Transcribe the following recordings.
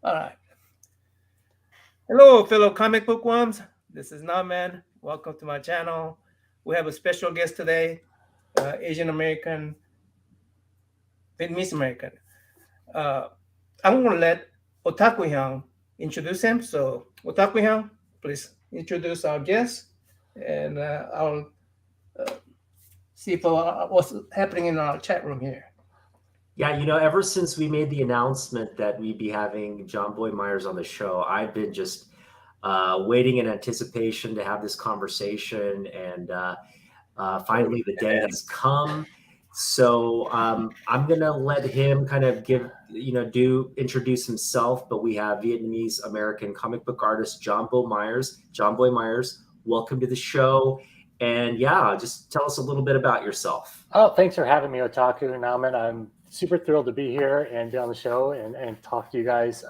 All right. Hello, fellow comic book worms. This is Naman. Welcome to my channel. We have a special guest today, Asian American, Vietnamese American. Uh, I'm going to let Otaku Hyung introduce him. So, Otaku Hyung, please introduce our guest, and I'll uh, see if what's happening in our chat room here. Yeah, ever since we made the announcement that we'd be having Jonboy Meyers on the show, I've been just waiting in anticipation to have this conversation, and finally the day has come. So I'm gonna let him kind of introduce himself. But we have Vietnamese American comic book artist Jonboy Meyers. Jonboy Meyers, welcome to the show, and yeah, just tell us a little bit about yourself. Oh, thanks for having me, Otaku and Naman. I'm super thrilled to be here and be on the show and talk to you guys.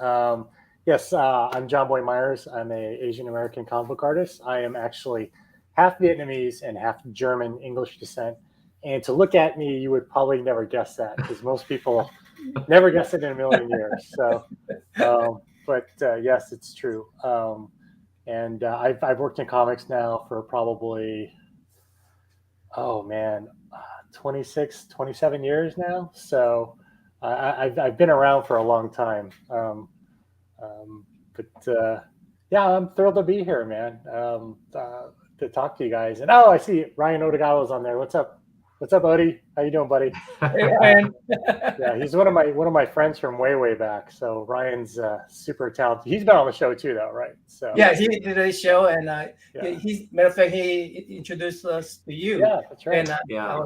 Yes, I'm Jonboy Meyers. I'm an Asian American comic book artist. I am actually half Vietnamese and half German English descent. And to look at me, you would probably never guess that, because most people never guess it in a million years. So, but yes, it's true. And I've worked in comics now for probably, oh man, 26, 27 years now. So I've been around for a long time. But yeah, I'm thrilled to be here, man, to talk to you guys. And I see Ryan Odagawa's on there. What's up? What's up, Odie? How you doing, buddy? Hey, Ryan. Yeah, he's one of my friends from way back. So Ryan's super talented. He's been on the show too, though, right? So yeah, he did a show, and yeah. he's matter of fact, he introduced us to you. Yeah, that's right. And Yeah.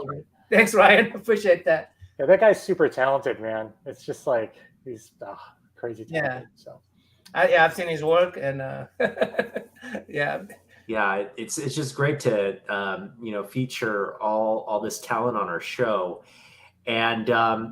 Thanks, Ryan. Appreciate that. Yeah, that guy's super talented, man. It's just like he's crazy talented. Yeah. So I've seen his work, and yeah. Yeah, it's just great to feature all this talent on our show. And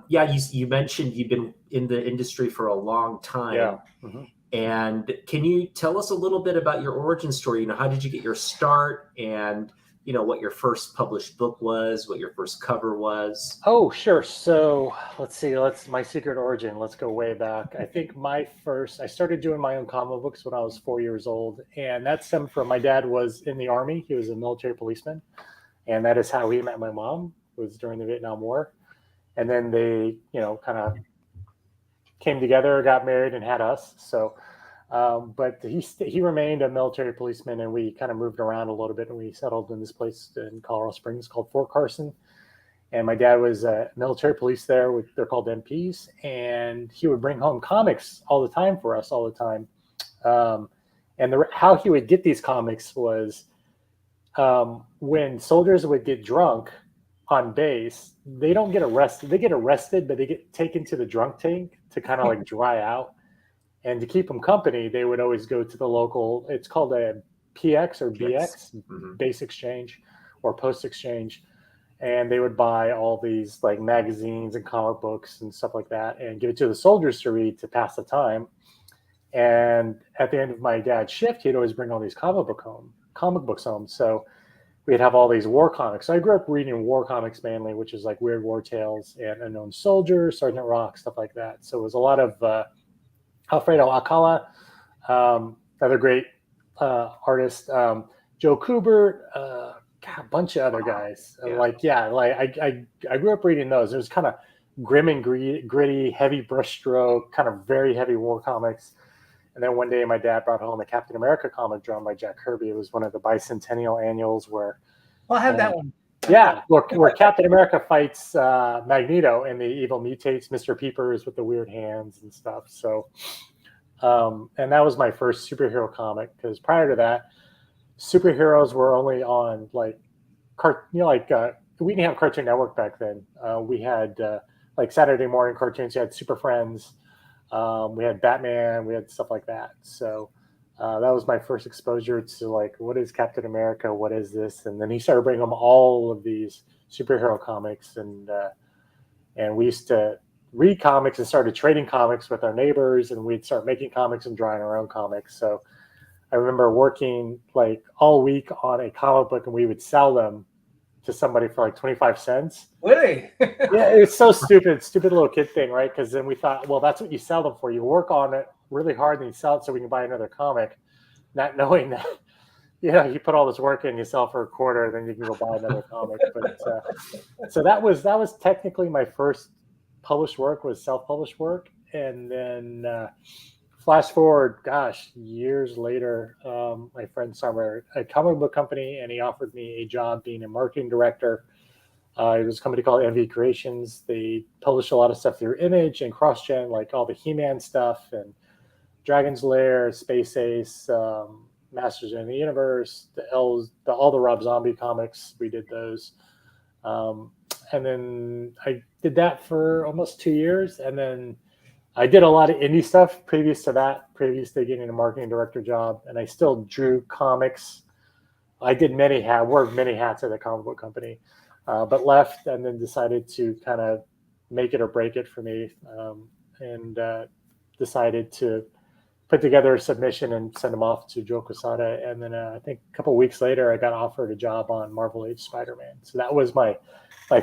yeah, you mentioned you've been in the industry for a long time. yeah. Mm-hmm. And can you tell us a little bit about your origin story? How did you get your start, and what your first published book was, what your first cover was? Oh, sure. So let's see. My secret origin. Let's go way back. I think I started doing my own comic books when I was 4 years old, and that stemmed from my dad was in the Army. He was a military policeman, and that is how he met my mom. It was during the Vietnam War, and then they, kind of came together, got married, and had us. So. But he remained a military policeman, and we kind of moved around a little bit, and we settled in this place in Colorado Springs called Fort Carson. And my dad was a military police there. They're called MPs, and he would bring home comics all the time for us, all the time. And how he would get these comics was when soldiers would get drunk on base, they don't get arrested. They get arrested, but they get taken to the drunk tank to kind of like dry out. And to keep them company, they would always go to the local, it's called a PX or BX, mm-hmm. base exchange or post exchange. And they would buy all these like magazines and comic books and stuff like that and give it to the soldiers to read to pass the time. And at the end of my dad's shift, he'd always bring all these comic books home. So we'd have all these war comics. So I grew up reading war comics mainly, which is like Weird War Tales and Unknown Soldier, Sergeant Rock, stuff like that. So it was a lot of Alfredo Alcala, another great artist, Joe Kubert, a bunch of other guys. Yeah. I grew up reading those. It was kind of grim and gritty, heavy brushstroke, kind of very heavy war comics. And then one day my dad brought home a Captain America comic drawn by Jack Kirby. It was one of the bicentennial annuals where... I have that one. Yeah, where Captain America fights Magneto and the evil mutates Mr. Peepers with the weird hands and stuff. So, and that was my first superhero comic, because prior to that, superheroes were only on we didn't have Cartoon Network back then. We had like Saturday morning cartoons. You had Super Friends. We had Batman. We had stuff like that. So. That was my first exposure to like, what is Captain America? What is this? And then he started bringing them all of these superhero comics, and we used to read comics and started trading comics with our neighbors, and we'd start making comics and drawing our own comics. So I remember working like all week on a comic book, and we would sell them to somebody for like 25 cents. Really? Yeah, it's so stupid little kid thing, right? Because then we thought, well, that's what you sell them for. You work on it really hard and you sell it so we can buy another comic, not knowing that, you put all this work in, you sell for a quarter, then you can go buy another comic. But so that was technically my first published work, was self-published work. And then flash forward, gosh, years later, my friend started a comic book company, and he offered me a job being a marketing director. It was a company called MV Creations. They published a lot of stuff through Image and CrossGen, like all the He-Man stuff and Dragon's Lair, Space Ace, Masters of the Universe, all the Rob Zombie comics. We did those. And then I did that for almost 2 years. And then I did a lot of indie stuff previous to getting a marketing director job. And I still drew comics. I did wore many hats at the comic book company, but left and then decided to kind of make it or break it for me, and decided to put together a submission and send them off to Joe Quesada. And then I think a couple of weeks later, I got offered a job on Marvel Age Spider-Man. So that was my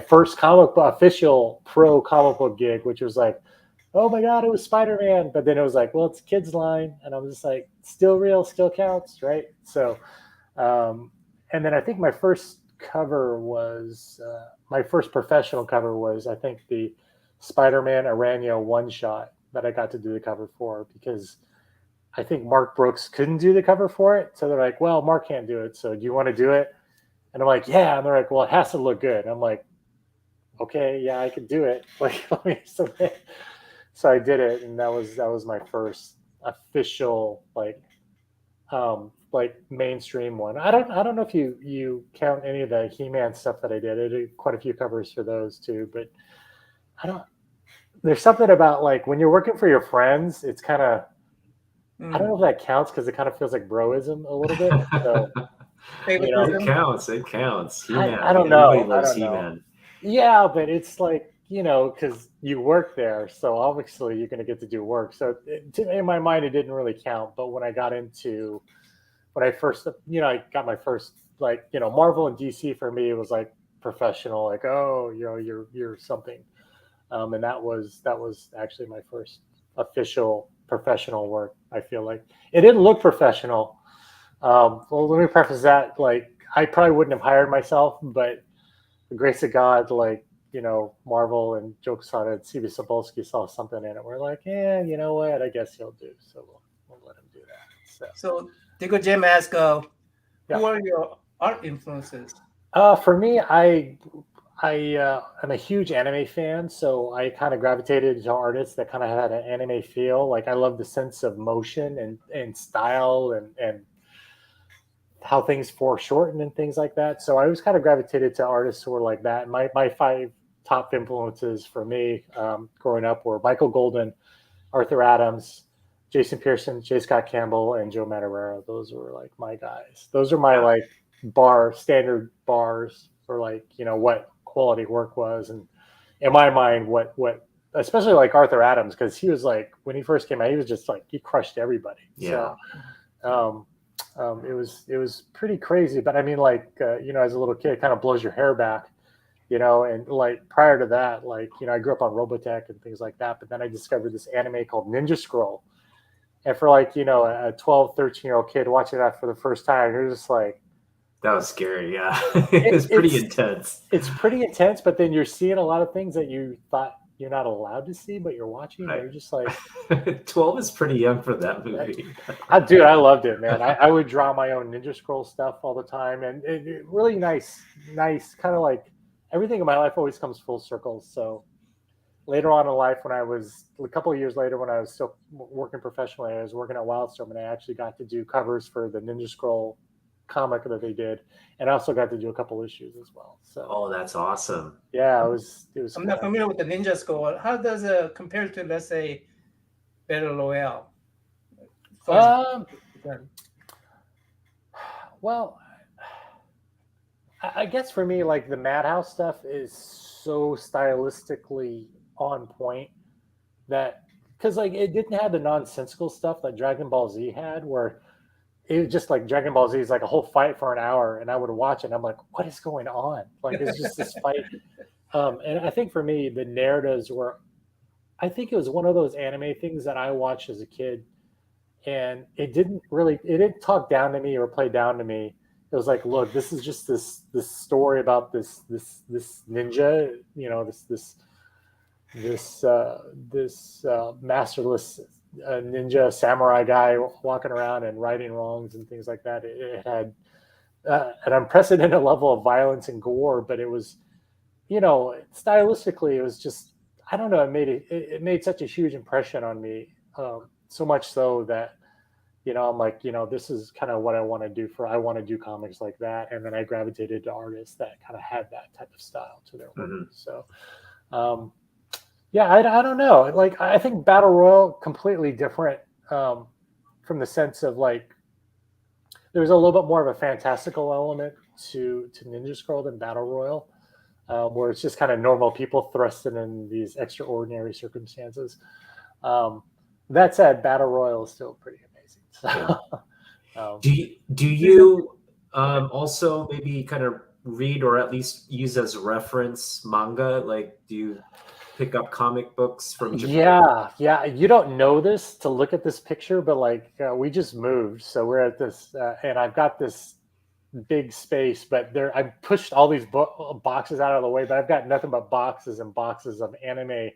first official pro comic book gig, which was like, oh my God, it was Spider-Man. But then it was like, well, it's a kid's line. And I was just like, still real, still counts, right? So, and then I think my first cover was, my first professional cover was, I think, the Spider-Man Aranio one-shot that I got to do the cover for, because I think Mark Brooks couldn't do the cover for it. So they're like, well, Mark can't do it, so do you want to do it? And I'm like, yeah. And they're like, well, it has to look good. I'm like, okay, yeah, I could do it. Like, let me submit. So I did it, and that was my first official like mainstream one. I don't know if you count any of the He-Man stuff that I did. I did quite a few covers for those too, but there's something about like when you're working for your friends, it's kind of, I don't know if that counts, because it kind of feels like broism a little bit. So, It counts. He-Man. I don't know. Everybody loves He-Man. Yeah, but it's like, because you work there, so obviously you're going to get to do work. So in my mind, it didn't really count. But when I first, I got my first, Marvel and DC for me, it was like professional, like, oh, you're something. And that was actually my first official professional work. I feel like it didn't look professional. Well, let me preface that, like, I probably wouldn't have hired myself, but the grace of God, Marvel and Joe Quesada and C.B. Sapolsky saw something in it. We're like, yeah, you know what? I guess he'll do. So we'll let him do that. So Diego Jim asked, who are your art influences? For me, I am a huge anime fan, so I kind of gravitated to artists that kind of had an anime feel. Like, I love the sense of motion and style and how things foreshorten and things like that. So I was kind of gravitated to artists who were like that. My 5 top influences for me growing up were Michael Golden, Arthur Adams, Jason Pearson, J. Scott Campbell, and Joe Madureira. Those were like my guys. Those are my standard bars for what quality work was. And in my mind, what especially like Arthur Adams, because he was like, when he first came out, he was just like, he crushed everybody. Yeah. So it was pretty crazy. But I mean, as a little kid, it kind of blows your hair back, and like prior to that, I grew up on Robotech and things like that. But then I discovered this anime called Ninja Scroll. And for a 12, 13-year-old kid watching that for the first time, you're just like, that was scary. Yeah. It's pretty intense. It's pretty intense, but then you're seeing a lot of things that you thought you're not allowed to see, but you're watching. And you're just like, 12 is pretty young for that movie. Dude, I loved it, man. I would draw my own Ninja Scroll stuff all the time, and it really nice, kind of like everything in my life always comes full circle. So later on in life, when I was a couple of years later, when I was still working professionally, I was working at WildStorm, and I actually got to do covers for the Ninja Scroll comic that they did, and I also got to do a couple issues as well. So that's awesome. Yeah, it was I'm not familiar with the Ninja Scroll. How does it compare to, let's say, Battle Royale? Well, I guess for me, like, the Madhouse stuff is so stylistically on point that, because it didn't have the nonsensical stuff that Dragon Ball Z had, where it was just like Dragon Ball Z is like a whole fight for an hour, and I would watch it. And I'm like, what is going on? Like, it's just this fight. And I think for me, the narratives were, I think it was one of those anime things that I watched as a kid, and it didn't talk down to me or play down to me. It was like, look, this is just this story about this ninja, this masterless ninja samurai guy walking around and righting wrongs and things like that. It had an unprecedented level of violence and gore, but it was, stylistically, it was just, I don't know, it made such a huge impression on me, so much so that, I'm like, this is kind of what I want to do I want to do comics like that. And then I gravitated to artists that kind of had that type of style to their work. So, yeah, I don't know. Like, I think Battle Royale completely different, from the sense of like, there's a little bit more of a fantastical element to Ninja Scroll than Battle Royale, where it's just kind of normal people thrusted in these extraordinary circumstances. That said, Battle Royale is still pretty amazing. So, do you also maybe kind of read or at least use as reference manga? Like, do you pick up comic books from Japan? Yeah. You don't know this to look at this picture, but like we just moved, so we're at this, and I've got this big space, but I pushed all these boxes out of the way, but I've got nothing but boxes and boxes of anime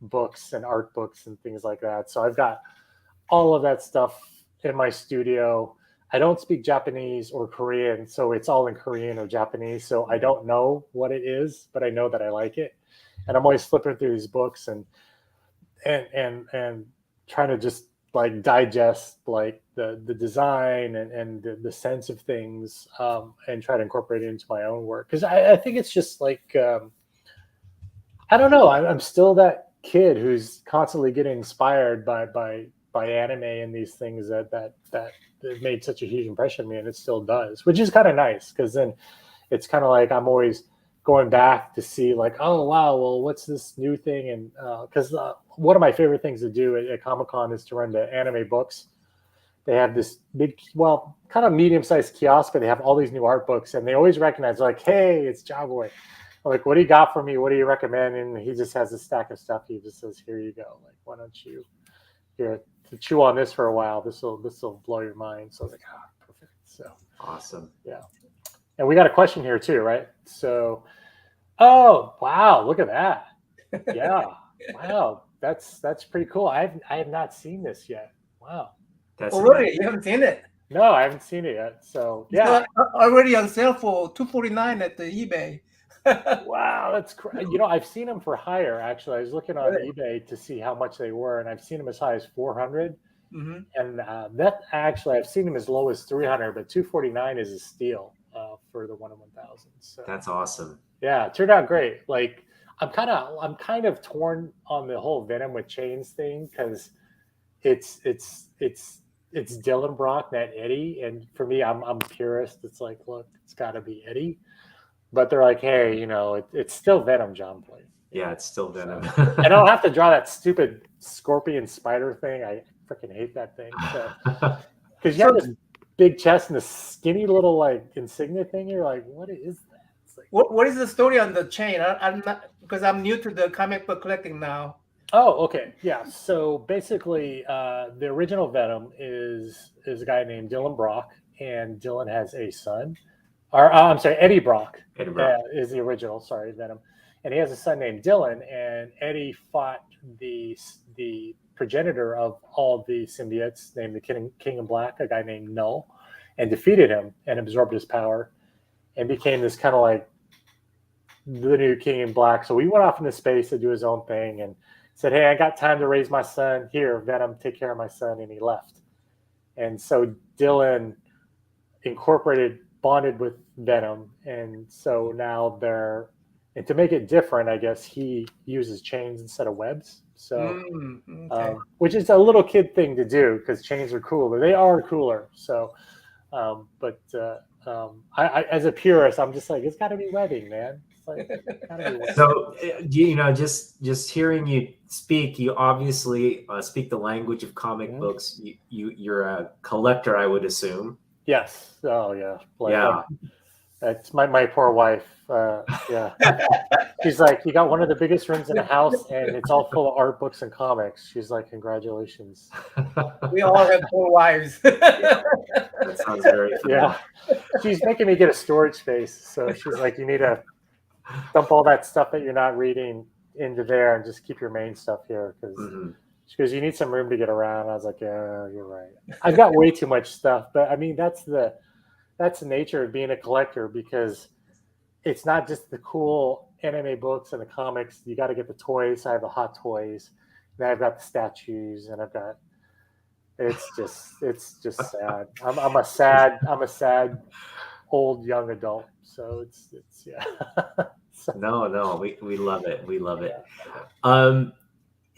books and art books and things like that. So I've got all of that stuff in my studio. I don't speak Japanese or Korean, so it's all in Korean or Japanese. So I don't know what it is, but I know that I like it. And I'm always flipping through these books and trying to just like digest like the design and the sense of things, and try to incorporate it into my own work. Because I think it's just like, I don't know. I'm still that kid who's constantly getting inspired by anime and these things that made such a huge impression on me, and it still does, which is kind of nice, because then it's kind of like I'm always going back to see like, oh wow, well, what's this new thing? And because one of my favorite things to do at Comic-Con is to run the anime books. They have this big, well, kind of medium-sized kiosk, but they have all these new art books, and they always recognize, like, hey, it's Jonboy. I'm like, what do you got for me? What do you recommend? And he just has a stack of stuff. He just says, here you go. Like, why don't you chew on this for a while? This will blow your mind. So I was like, perfect. So awesome. Yeah. And we got a question here too, right? So, oh wow, look at that. Yeah. Wow. That's pretty cool. I have not seen this yet. Wow. That's really? You haven't seen it? No, I haven't seen it yet. So yeah. Already on sale for $249 at the eBay. Wow, that's crazy. I've seen them for hire. Actually, I was looking on eBay to see how much they were, and I've seen them as high as 400. And that actually, I've seen them as low as 300, but 249 is a steal for the 1 in 1,000. So that's awesome. Yeah, it turned out great. Like, I'm kind of torn on the whole Venom with chains thing, because it's Dylan Brock, not Eddie, and for me, I'm a purist. It's like, look, it's got to be Eddie. But they're like, hey, it's still Venom, Jonboy. Yeah, it's still Venom. I don't have to draw that stupid scorpion spider thing. I freaking hate that thing. Because you have this big chest and this skinny little like insignia thing. You're like, what is that? It's like, what is the story on the chain? I'm not, because I'm new to the comic book collecting now. Oh, okay, yeah. So basically, the original Venom is a guy named Dylan Brock, and Dylan has a son. Or I'm sorry, Eddie Brock. Eddie Brock is the original. Sorry, Venom, and he has a son named Dylan. And Eddie fought the progenitor of all the symbiotes, named the King in Black, a guy named Null, and defeated him and absorbed his power, and became this kind of like the new King in Black. So he went off into space to do his own thing and said, "Hey, I got time to raise my son. Here, Venom, take care of my son," and he left. And so Dylan bonded with Venom, and so now and to make it different, I guess he uses chains instead of webs. So, which is a little kid thing to do, because chains are cooler. They are cooler. So, I as a purist, I'm just like, it's got to be webbing, man. It's like, gotta be worth it. So just hearing you speak, you obviously speak the language of comic Mhm. books. You're a collector, I would assume. Yes. Oh yeah. Yeah. That's my poor wife. Yeah. She's like, you got one of the biggest rooms in the house, and it's all full of art books and comics. She's like, congratulations. We all have 4 wives. That sounds very fun. Yeah. She's making me get a storage space. So she's like, you need to dump all that stuff that you're not reading into there and just keep your main stuff here. Because Mhm. she goes, you need some room to get around. I was like, yeah, you're right. I've got way too much stuff. But I mean, that's the nature of being a collector, because it's not just the cool anime books and the comics. You got to get the toys. I have the hot toys. And I've got the statues, and I've got. It's just sad. I'm a sad old young adult. So it's yeah. So, No, we love it. We love it. yeah.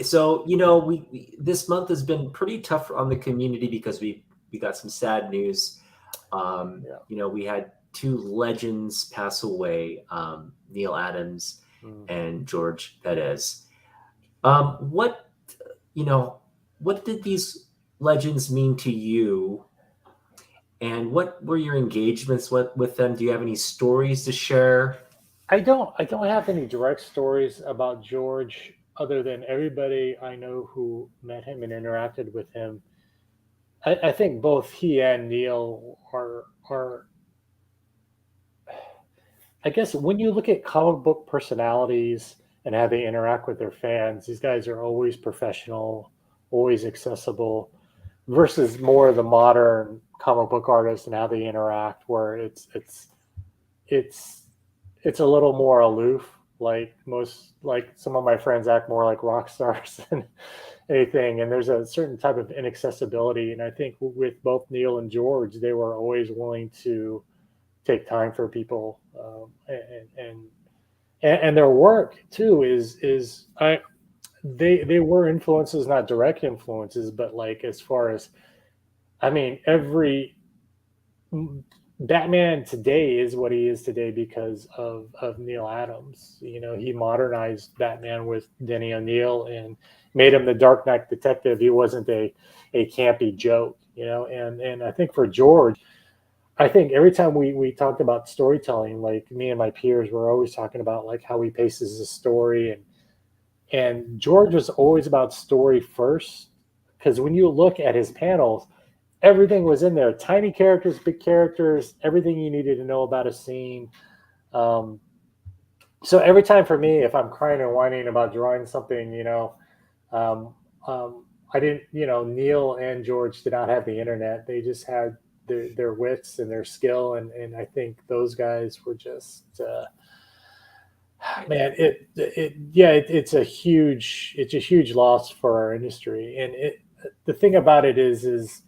So we this month has been pretty tough on the community because we got some sad news. Yeah. We had 2 legends pass away, Neil Adams and George Perez. What did these legends mean to you, and what were your engagements with them? Do you have any stories to share? I don't have any direct stories about George, other than everybody I know who met him and interacted with him. I think both he and Neil are I guess when you look at comic book personalities and how they interact with their fans, these guys are always professional, always accessible, versus more of the modern comic book artists and how they interact, where it's a little more aloof. Like some of my friends act more like rock stars than anything, and there's a certain type of inaccessibility. And I think with both Neil and George, they were always willing to take time for people, and their work too they were influences, not direct influences, but like, as far as, I mean, every Batman today is what he is today because of Neil Adams. He modernized Batman with Denny O'Neil and made him the Dark Knight detective. He wasn't a campy joke, and I think for George, I think every time we talked about storytelling, like me and my peers were always talking about like how he paces the story, and George was always about story first, because when you look at his panels, everything was in there: tiny characters, big characters, everything you needed to know about a scene. So every time for me, if I'm crying and whining about drawing something, um, I didn't, Neil and George did not have the internet. They just had their wits and their skill, and I think those guys were just man. It's a huge loss for our industry, and the thing about it is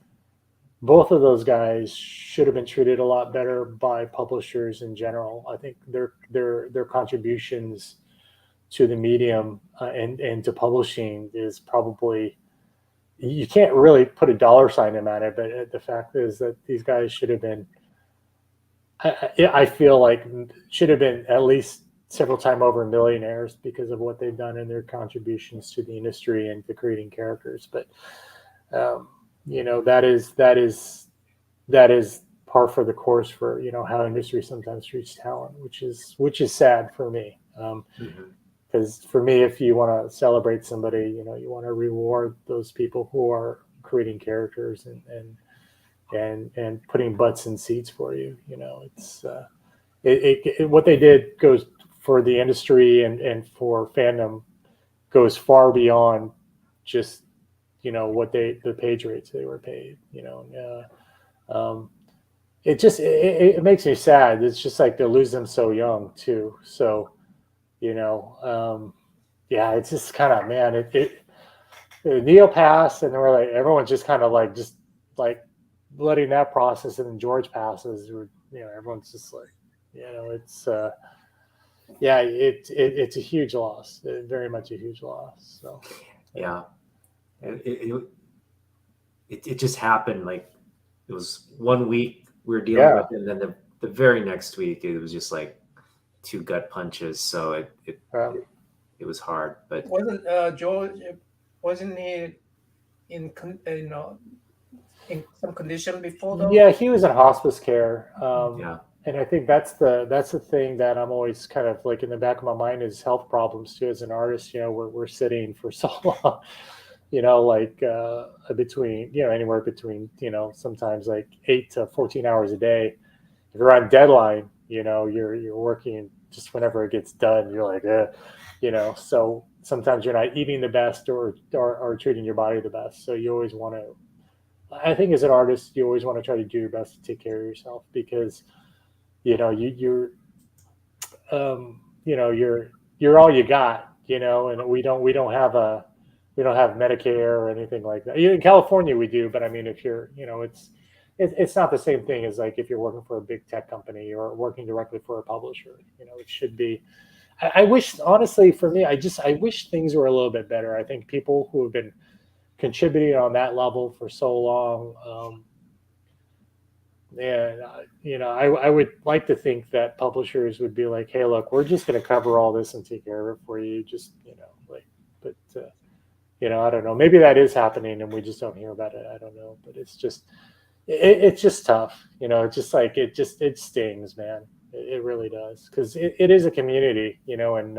both of those guys should have been treated a lot better by publishers in general. I think their contributions to the medium and to publishing is probably, you can't really put a dollar sign on it, but the fact is that these guys should have been, I feel like, should have been at least several times over millionaires because of what they've done and their contributions to the industry and to creating characters. But that is par for the course for how industry sometimes treats talent, which is sad for me. Because for me, if you want to celebrate somebody, you want to reward those people who are creating characters and putting butts in seats for you. It's what they did goes for the industry and for fandom, goes far beyond just what the page rates they were paid. It makes me sad. It's just like to lose them so young too. So it's just kind of, man, Neil passed, and we're like, everyone's just kind of like letting that process, and then George passes, everyone's just like, it's it's a huge loss, very much a huge loss. So it just happened. Like, it was 1 week we were dealing with it, and then the very next week it was just like two gut punches, so it was hard. But wasn't George? Wasn't he in in some condition before though? Yeah, he was in hospice care. yeah, And I think that's the thing that I'm always kind of like in the back of my mind is health problems too. As an artist, we're sitting for so long, like between anywhere between sometimes like 8 to 14 hours a day. If you're on deadline, you're working just whenever it gets done. You're like, So sometimes you're not eating the best or treating your body the best. So you always want to. I think as an artist, you always want to try to do your best to take care of yourself because you're you're all you got, and we don't have Medicare or anything like that. In California we do, but I mean, if you're, it's not the same thing as like if you're working for a big tech company or working directly for a publisher. It should be. I wish, honestly, for me, I wish things were a little bit better. I think people who have been contributing on that level for so long. I would like to think that publishers would be like, hey, look, we're just going to cover all this and take care of it for you. Just, but I don't know. Maybe that is happening and we just don't hear about it. I don't know, but it's just tough. It's just like, it stings, man. It really does. Cause it is a community, and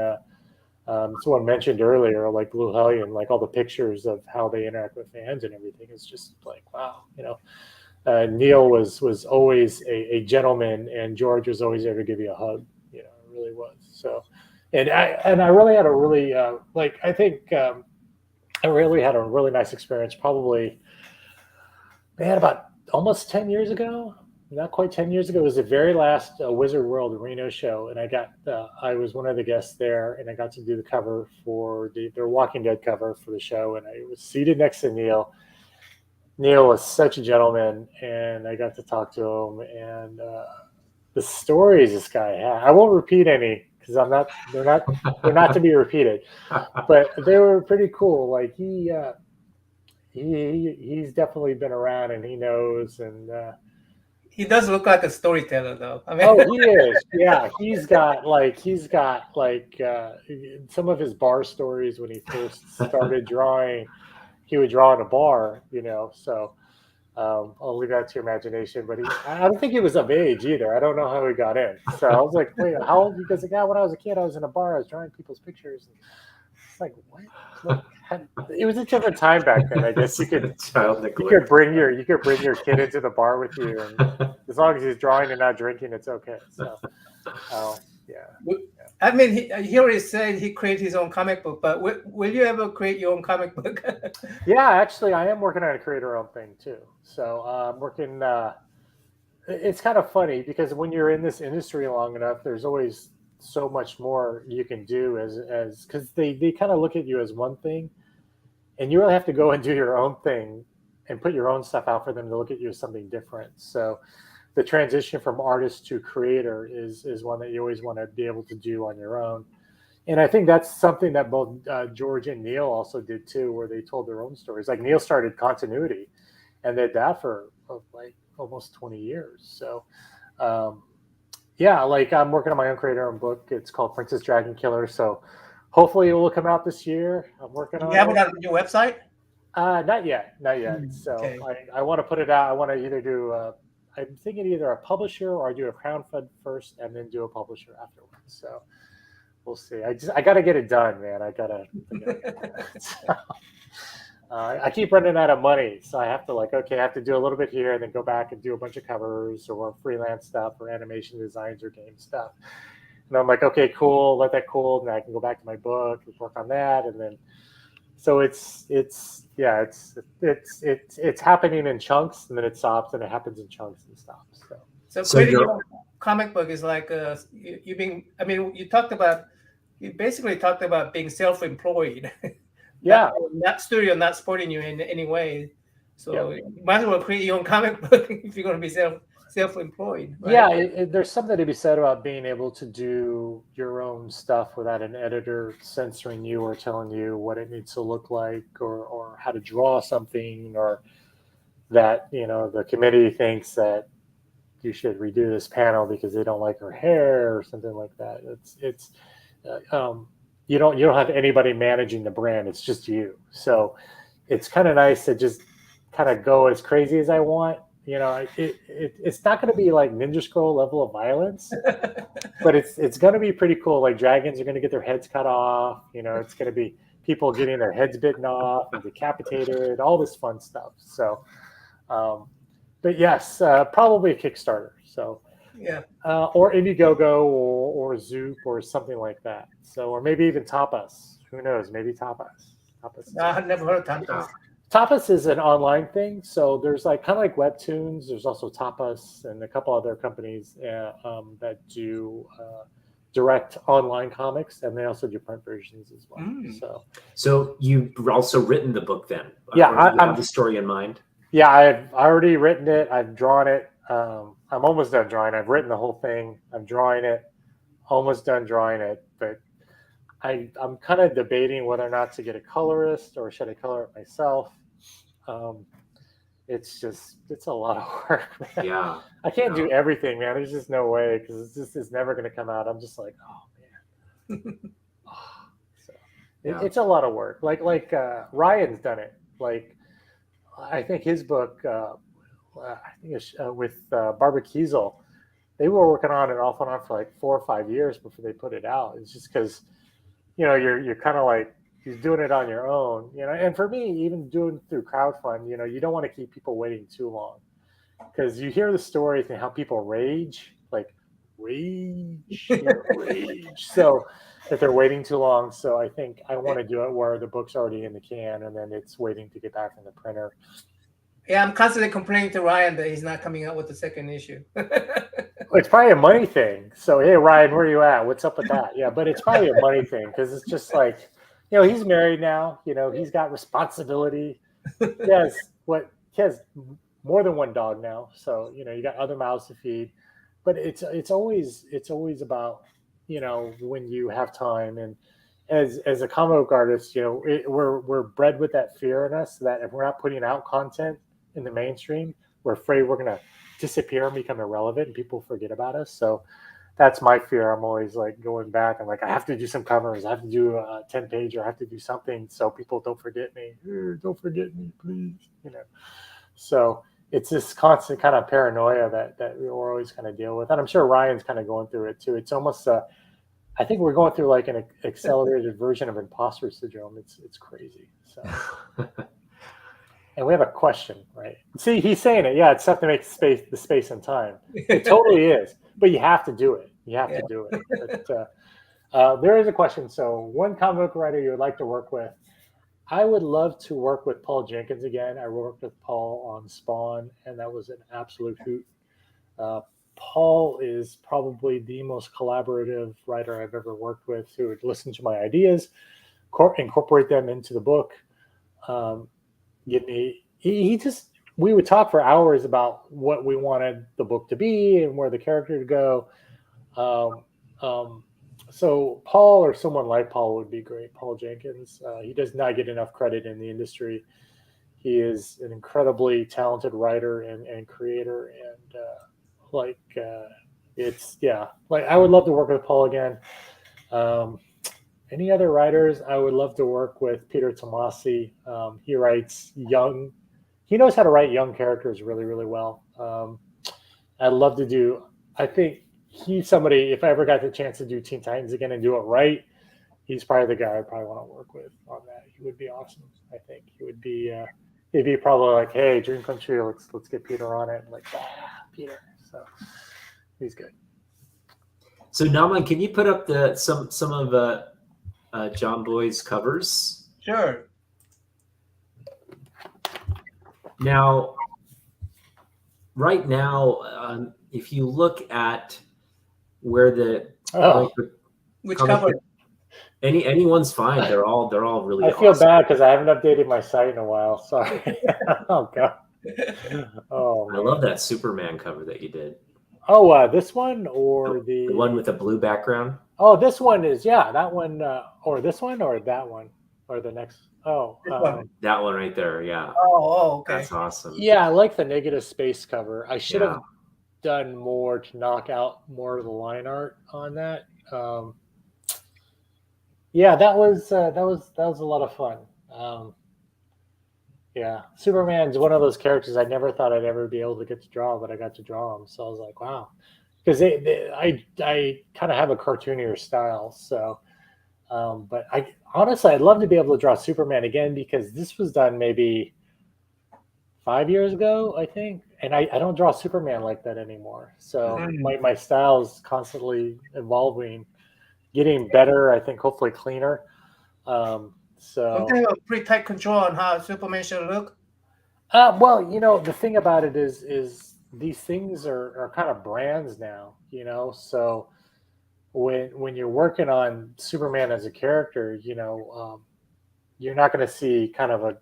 someone mentioned earlier, like Blue Hellion, like all the pictures of how they interact with fans and everything is just like, wow, Neil was always a gentleman, and George was always there to give you a hug. It really was. So, and I really had a really I think I really had a really nice experience. Probably, man, about almost 10 years ago. Not quite 10 years ago. It was the very last Wizard World Reno show, and I was one of the guests there, and I got to do the cover for their Walking Dead cover for the show, and I was seated next to Neil. Neil was such a gentleman, and I got to talk to him. And the stories this guy had, I won't repeat any because they're not to be repeated, but they were pretty cool. Like he's definitely been around, and he knows. And he does look like a storyteller, though. I mean, oh, he is. Yeah, he's got like some of his bar stories when he first started drawing. He would draw in a bar, so I'll leave that to your imagination. But I don't think he was of age either. I don't know how he got in. So I was like, wait, how old? Because when I was a kid, I was in a bar. I was drawing people's pictures. And it's like, what? It was a different time back then. I guess you could bring your kid into the bar with you, and as long as he's drawing and not drinking, it's okay. So, yeah. I mean, he already said he created his own comic book, but will you ever create your own comic book? Yeah, actually, I am working on a creator own thing too. So I'm working. It's kind of funny because when you're in this industry long enough, there's always so much more you can do as because they kind of look at you as one thing, and you really have to go and do your own thing and put your own stuff out for them to look at you as something different. So the transition from artist to creator is one that you always want to be able to do on your own. And I think that's something that both George and Neil also did too, where they told their own stories. Like Neil started continuity and did that for like almost 20 years. So like I'm working on my own creator own book. It's called Princess Dragon Killer. So hopefully it will come out this year. I'm working on it. You have it on your website? Not yet. So okay. I want to put it out. I want to either do I'm thinking either a publisher or I do a crowdfund first and then do a publisher afterwards. So we'll see. I got to get it done, man. I gotta so, I keep running out of money, so I have to I have to do a little bit here and then go back and do a bunch of covers or freelance stuff or animation designs or game stuff. And I'm like, okay, cool, let that cool, and I can go back to my book and work on that, and then so it's happening in chunks, and then it stops, and it happens in chunks and stops. So creating your comic book is like you basically talked about being self-employed. Yeah, not studio, not supporting you in any way. So you might as well create your own comic book if you're going to be self-employed. Right? Yeah, there's something to be said about being able to do your own stuff without an editor censoring you or telling you what it needs to look like or how to draw something, or that the committee thinks that you should redo this panel because they don't like her hair or something like that. It's you don't have anybody managing the brand. It's just you. So it's kind of nice to just kind of go as crazy as I want. It's not going to be like Ninja Scroll level of violence, but it's going to be pretty cool. Like dragons are going to get their heads cut off. It's going to be people getting their heads bitten off and decapitated, all this fun stuff. So, but yes, probably a Kickstarter. So, Yeah. Or Indiegogo or Zoop or something like that. So, or maybe even Tapas. Who knows? Maybe Tapas. I've never heard of Tapas. Tapas is an online thing. So there's like kind of like Webtoons. There's also Tapas and a couple other companies that do direct online comics, and they also do print versions as well. So you've also written the book then? Yeah, I have the story in mind. Yeah, I've already written it. I've drawn it. I'm almost done drawing. I've written the whole thing. I'm drawing it. Almost done drawing it, but I'm kind of debating whether or not to get a colorist or should I color it myself. It's a lot of work, man. Yeah, I can't do everything, man. There's just no way because it's never going to come out. I'm just like, oh man. It's a lot of work. Like Ryan's done it. Like I think his book, I think it's with Barbara Kiesel, they were working on it off and on for like 4 or 5 years before they put it out. It's just because you're kind of like you're doing it on your own, And for me, even doing through crowdfund, you don't want to keep people waiting too long because you hear the stories and how people rage. So if they're waiting too long. So I think I want to do it where the book's already in the can and then it's waiting to get back from the printer. Yeah, I'm constantly complaining to Ryan that he's not coming out with the second issue. It's probably a money thing. So, hey, Ryan, where are you at? What's up with that? Yeah, but it's probably a money thing because it's just like, he's married now. He's got responsibility. He has more than one dog now. So, you got other mouths to feed. But it's always about when you have time, and as a comic book artist, we're bred with that fear in us that if we're not putting out content in the mainstream, we're afraid we're gonna disappear and become irrelevant and people forget about us. So that's my fear. I'm always like going back. I'm like, I have to do some covers. I have to do a 10-pager. I have to do something so people don't forget me. Don't forget me, please. So it's this constant kind of paranoia that we're always kind of deal with. And I'm sure Ryan's kind of going through it too. It's almost, I think we're going through like an accelerated version of imposter syndrome. It's crazy. So, and we have a question, right? See, he's saying it. Yeah, it's tough to make the space and time. It totally is, but you have to do it. You have to do it. But, there is a question. So, one comic book writer you would like to work with? I would love to work with Paul Jenkins again. I worked with Paul on Spawn, and that was an absolute hoot. Paul is probably the most collaborative writer I've ever worked with, who would listen to my ideas, incorporate them into the book. We would talk for hours about what we wanted the book to be and where the character to go. So Paul or someone like Paul would be great. Paul Jenkins. He does not get enough credit in the industry. He is an incredibly talented writer and creator, and I would love to work with Paul again. Any other writers? I would love to work with Peter Tomasi. He writes young. He knows how to write young characters really, really well. I'd love to do. I think he's somebody. If I ever got the chance to do Teen Titans again and do it right, he's probably the guy I probably want to work with on that. He would be awesome. I think he would be. He'd be probably like, "Hey, Dream Come True. Let's get Peter on it." And like, yeah, Peter. So he's good. So Naman, can you put up some of Jonboy's covers? Sure. Now, right now, if you look at where Which cover? Anyone's fine. They're all really. I feel bad because I haven't updated my site in a while. Sorry. Oh god. Oh, I love that Superman cover that you did. Oh, this one or the one with the blue background? Oh, this one is that one or this one or that one or the next. Oh, that one right there. Yeah. Oh, okay. That's awesome. Yeah, I like the negative space cover. I should have done more to knock out more of the line art on that. Yeah, that was a lot of fun. Yeah, Superman's one of those characters I never thought I'd ever be able to get to draw, but I got to draw him. So I was like, wow, because I kind of have a cartoonier style. So, but I honestly, I'd love to be able to draw Superman again because this was done maybe 5 years ago, I think, and I don't draw Superman like that anymore. So my style is constantly evolving, getting better. I think hopefully cleaner. So Don't they have a pretty tight control on how Superman should look? well, the thing about it is these things are kind of brands now, So when you're working on Superman as a character, you're not going to see kind of a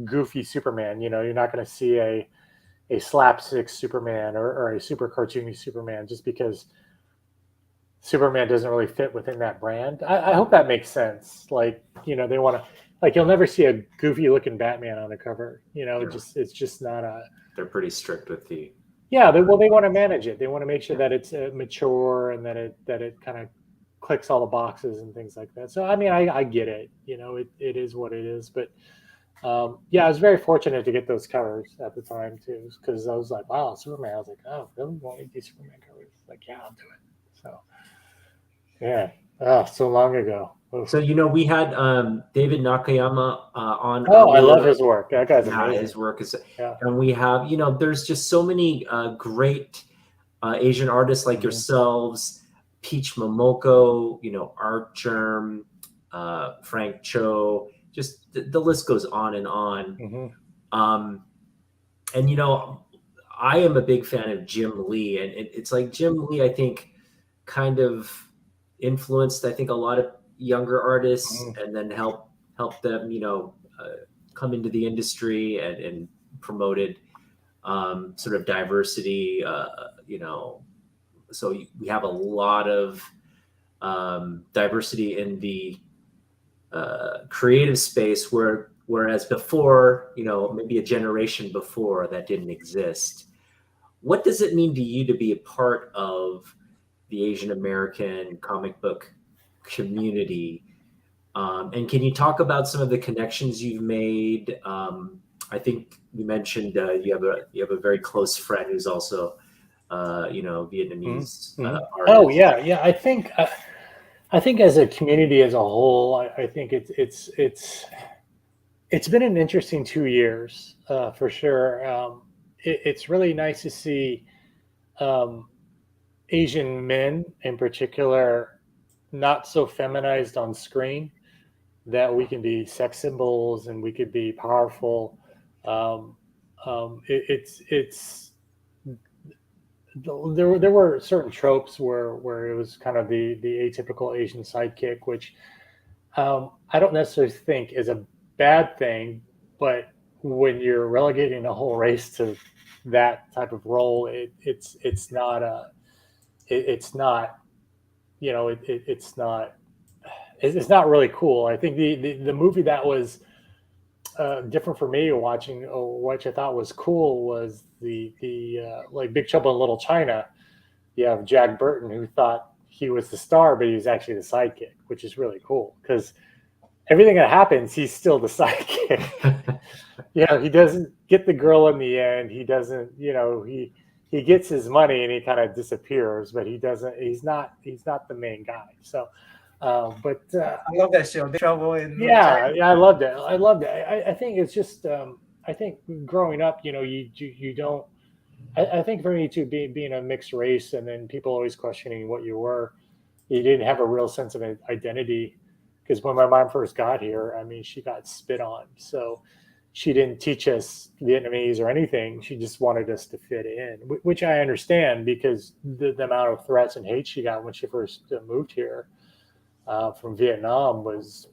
goofy Superman. You're not going to see a slapstick Superman or a super cartoony Superman just because Superman doesn't really fit within that brand. I hope that makes sense. Like, they want to, like, you'll never see a goofy looking Batman on a cover. It's just not a. They're pretty strict with the. Yeah, they want to manage it. They want to make sure that it's mature and that it kind of clicks all the boxes and things like that. So I mean, I get it. It is what it is. But yeah, I was very fortunate to get those covers at the time too, because I was like, wow, Superman. I was like, oh, really? Want me to do Superman covers? Like, yeah, I'll do it. So. Yeah. Oh, so long ago. Oof. So we had David Nakayama on. Oh, I love his work. That guy's amazing. His work is, yeah. And we have there's just so many great Asian artists like yourselves, Peach Momoko, Art Germ, Frank Cho. Just the list goes on and on. And I am a big fan of Jim Lee, and it's like Jim Lee, I think, kind of influenced, I think, a lot of younger artists and then help them, come into the industry and promoted sort of diversity, so we have a lot of diversity in the creative space whereas before, maybe a generation before that didn't exist. What does it mean to you to be a part of the Asian American comic book community? And can you talk about some of the connections you've made? I think you mentioned you have a very close friend who's also Vietnamese artist. Oh yeah. I think as a community as a whole, I think it's been an interesting 2 years for sure. It's really nice to see Asian men in particular not so feminized on screen, that we can be sex symbols and we could be powerful. There were certain tropes where it was kind of the atypical Asian sidekick, which I don't necessarily think is a bad thing, but when you're relegating a whole race to that type of role, it's not really cool. I think the movie that was different for me watching, which I thought was cool, was the like Big Trouble in Little China. You have Jack Burton, who thought he was the star, but he was actually the sidekick, which is really cool because everything that happens, he's still the sidekick. He doesn't get the girl in the end. He doesn't, he gets his money and he kind of disappears, but he's not the main guy. So, but I love that show. The Trouble in yeah, I loved it. I think it's just, I think growing up, you don't, I think for me too, being a mixed race and then people always questioning what you were, you didn't have a real sense of identity. Because when my mom first got here, I mean, she got spit on. So she didn't teach us Vietnamese or anything. She just wanted us to fit in, which I understand because the amount of threats and hate she got when she first moved here from Vietnam was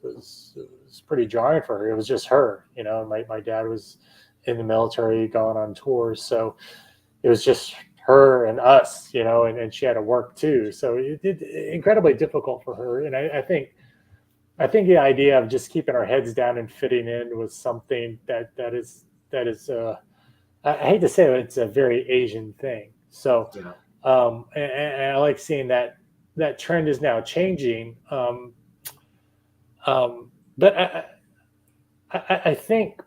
pretty jarring for her. It was just her, my dad was in the military, going on tours. So it was just her and us, and she had to work too. So it did incredibly difficult for her. And I think the idea of just keeping our heads down and fitting in was something that is I hate to say it, it's a very Asian thing. So, Yeah. and I like seeing that trend is now changing. But I think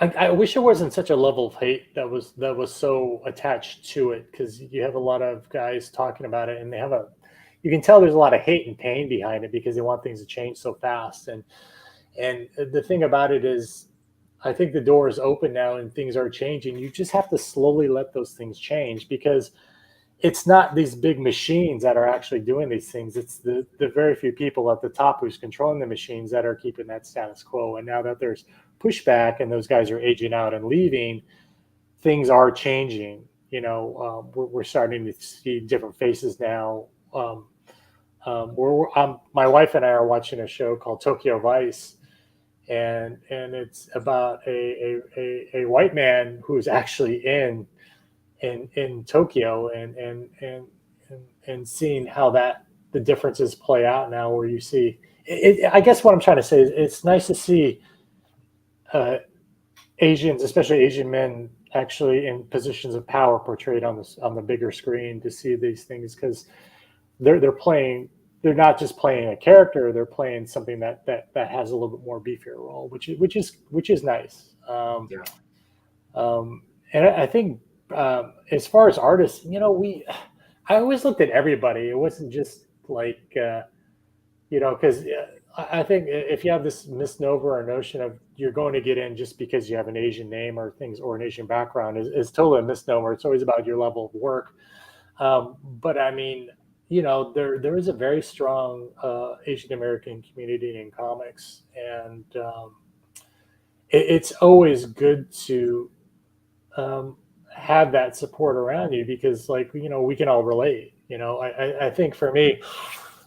I wish there wasn't such a level of hate that was so attached to it, because you have a lot of guys talking about it, and you can tell there's a lot of hate and pain behind it because they want things to change so fast. And the thing about it is, I think the door is open now and things are changing. You just have to slowly let those things change, because it's not these big machines that are actually doing these things. It's the very few people at the top who's controlling the machines that are keeping that status quo. And now that there's pushback and those guys are aging out and leaving, things are changing. We're starting to see different faces now. My wife and I are watching a show called Tokyo Vice, and it's about a white man who's actually in Tokyo, and seeing how the differences play out now, where you see it. I guess what I'm trying to say is it's nice to see Asians, especially Asian men, actually in positions of power portrayed on the bigger screen, to see these things, because they're not just playing a character, they're playing something that has a little bit more beefier role, which is nice. And I think, as far as artists, I always looked at everybody. It wasn't just like, because I think if you have this misnomer or notion of you're going to get in just because you have an Asian name or an Asian background, is totally a misnomer. It's always about your level of work. But I mean, there is a very strong Asian American community in comics, and it's always good to have that support around you, because we can all relate. I think for me,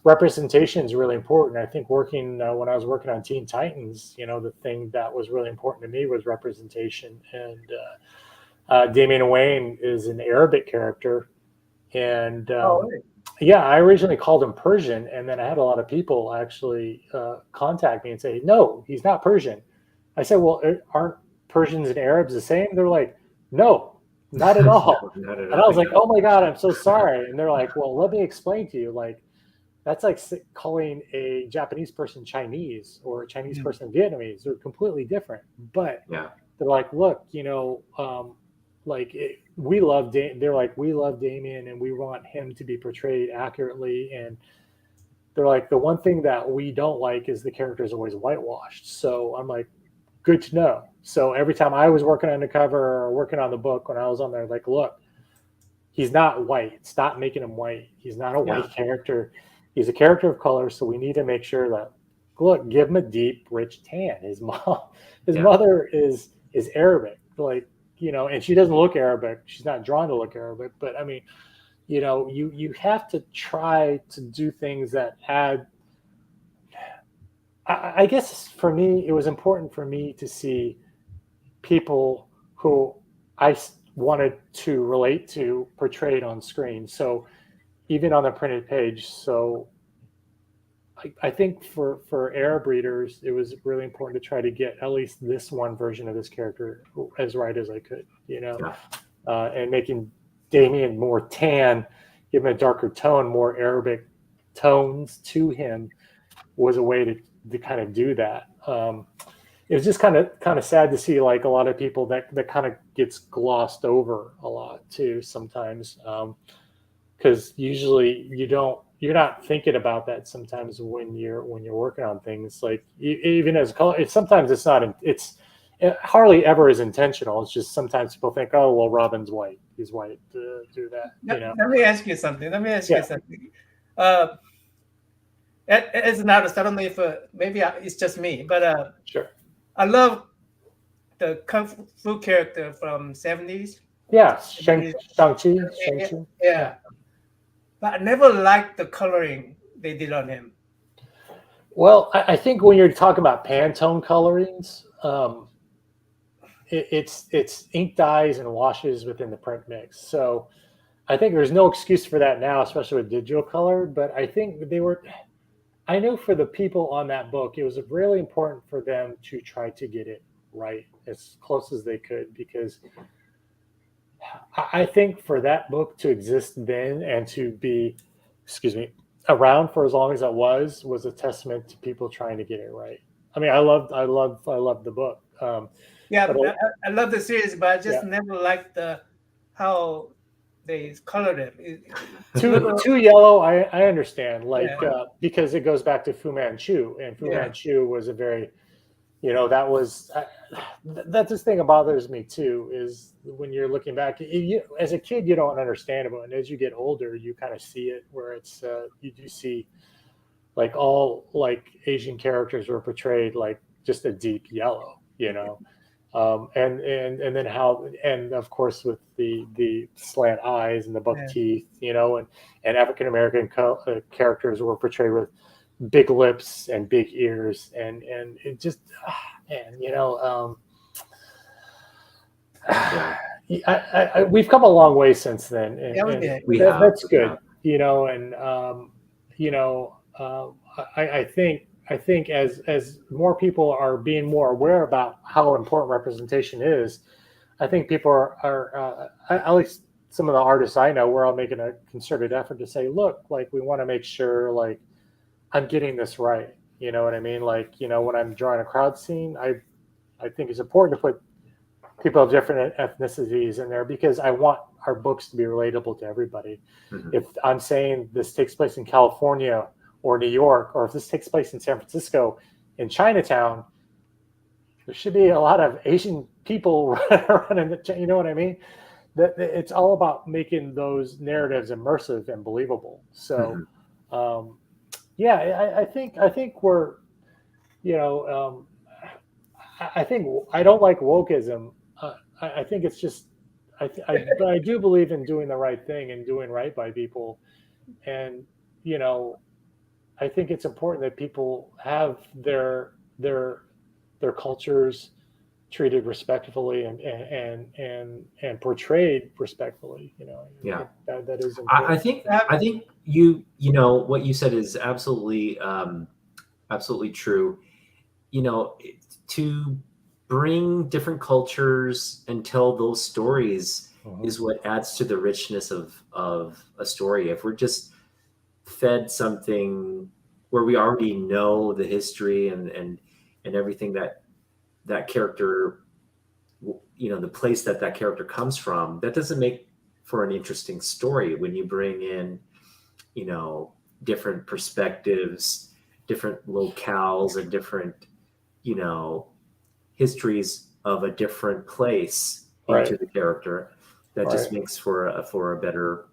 representation is really important. I think when I was working on Teen Titans, the thing that was really important to me was representation. And Damian Wayne is an Arabic character, and yeah, I originally called him Persian, and then I had a lot of people actually contact me and say, no, he's not Persian. I said, well, aren't Persians and Arabs the same? They're like, no, not at all. Not at And I was like, oh my God, I'm so sorry. And they're like, well, let me explain to you. Like, that's like calling a Japanese person Chinese or a Chinese person Vietnamese. They're completely different. But Yeah. they're like, look, we love Damian, and we want him to be portrayed accurately. And they're like, the one thing that we don't like is the character is always whitewashed. So I'm like, good to know. So every time I was working on the cover or working on the book, when I was on there, like, look, he's not white. Stop making him white. He's not a white character. He's a character of color. So we need to make sure that, look, give him a deep, rich tan. His mother is Arabic, and she doesn't look Arabic. She's not drawn to look Arabic. But I mean, you have to try to do things that add. I guess for me, it was important for me to see people who I wanted to relate to portrayed on screen. So even on the printed page. So I think for Arab readers, it was really important to try to get at least this one version of this character as right as I could, and making Damian more tan, give him a darker tone, more Arabic tones to him, was a way to kind of do that. It was just kind of sad to see, like, a lot of people that kind of gets glossed over a lot too sometimes, because usually you're not thinking about that sometimes when you're working on things. Like, even as color, sometimes it hardly ever is intentional. It's just sometimes people think, oh well, Robin's white, he's white, do that. Let me ask you something. As an artist, I don't know if maybe it's just me, but Sure. I love the kung fu character from 70s. Yeah, Shang-Chi. Yeah. But I never liked the coloring they did on him. Well, I think when you're talking about Pantone colorings, it's ink dyes and washes within the print mix. So I think there's no excuse for that now, especially with digital color. But I think I know for the people on that book, it was really important for them to try to get it right as close as they could, because I think for that book to exist then and to be, excuse me, around for as long as it was a testament to people trying to get it right. I mean, I loved the book. Yeah, But I love the series, but I just Yeah. never liked how they colored it. Too yellow. I understand, like Yeah. because it goes back to Fu Manchu, and Fu Yeah. Manchu was a very, that was that's the thing that bothers me too, is when you're looking back, as a kid you don't understand it, and as you get older you kind of see it, where it's you do see like all like Asian characters were portrayed like just a deep yellow, and then how, and of course with the slant eyes and the buck Yeah. teeth, and African American characters were portrayed with big lips and big ears, and it just we've come a long way since then, and, Yeah, we did. that's good, and I think as more people are being more aware about how important representation is, I think people are at least some of the artists I know, we're all making a concerted effort to say, look, like we want to make sure like I'm getting this right. You know what I mean? Like, when I'm drawing a crowd scene, I think it's important to put people of different ethnicities in there, because I want our books to be relatable to everybody. Mm-hmm. If I'm saying this takes place in California or New York, or if this takes place in San Francisco, in Chinatown, there should be a lot of Asian people running. You know what I mean? That it's all about making those narratives immersive and believable. So, I think we're, I think I don't like wokeism. I think it's just, but I do believe in doing the right thing and doing right by people, and I think it's important that people have their cultures treated respectfully and portrayed respectfully. Yeah, that is important. I think what you said is absolutely true. To bring different cultures and tell those stories is what adds to the richness of a story. If we're just fed something where we already know the history and everything that character, the place that character comes from, that doesn't make for an interesting story. When you bring in, different perspectives, different locales, and different, histories of a different place into the character, that just makes for a better,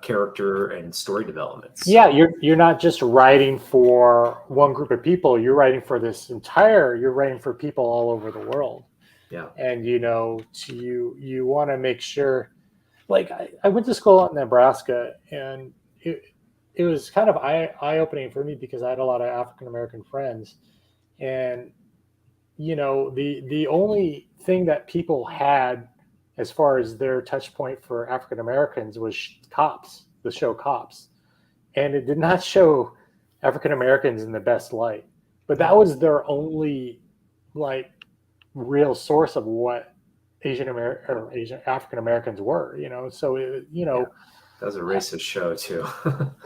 character and story development. So, yeah, you're not just writing for one group of people. You're writing for you're writing for people all over the world. Yeah. And you want to make sure, like I went to school out in Nebraska, and it was kind of eye-opening for me, because I had a lot of African American friends, and the only thing that people had as far as their touch point for African Americans was Cops, the show Cops. And it did not show African Americans in the best light, but that was their only like real source of what Asian African Americans were, so that was a racist show too.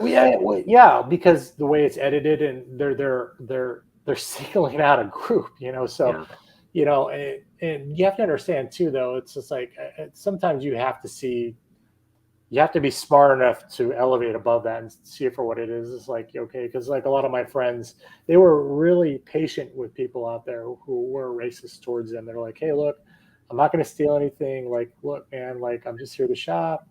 yeah, because the way it's edited, and they're singling out a group, so and you have to understand too, though, it's just like sometimes you have to be smart enough to elevate above that and see it for what it is. It's like, okay, because like a lot of my friends, they were really patient with people out there who were racist towards them. They're like, hey, look, I'm not going to steal anything. Like, look, man, like I'm just here to shop.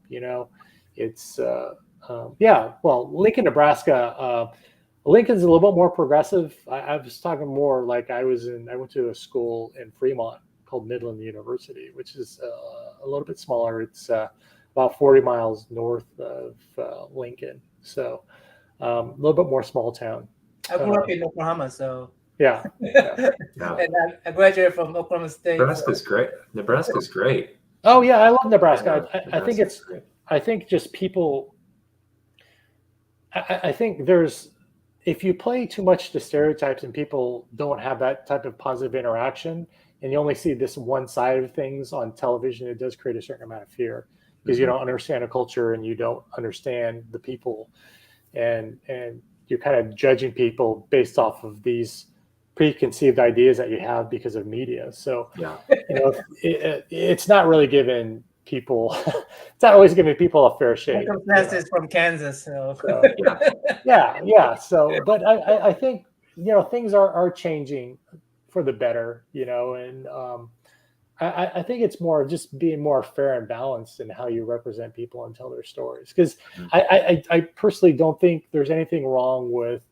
It's well, Lincoln, Nebraska. Lincoln's a little bit more progressive. I was talking more like I went to a school in Fremont called Midland University, which is a little bit smaller. It's about 40 miles north of Lincoln. So a little bit more small town. I grew up in Oklahoma, so. Yeah. And I graduated from Oklahoma State. Nebraska's great. Nebraska's great. Oh yeah, I love Nebraska. I think I think just people. I think there's if you play too much to stereotypes and people don't have that type of positive interaction, and you only see this one side of things on television, it does create a certain amount of fear because you don't understand a culture and you don't understand the people, and you're kind of judging people based off of these preconceived ideas that you have because of media. So, Yeah. it's not really giving people, it's not always giving people a fair shake. Michael Class is from Kansas, so Yeah. So, but I think, things are changing for the better, and I think it's more of just being more fair and balanced in how you represent people and tell their stories. Because I personally don't think there's anything wrong with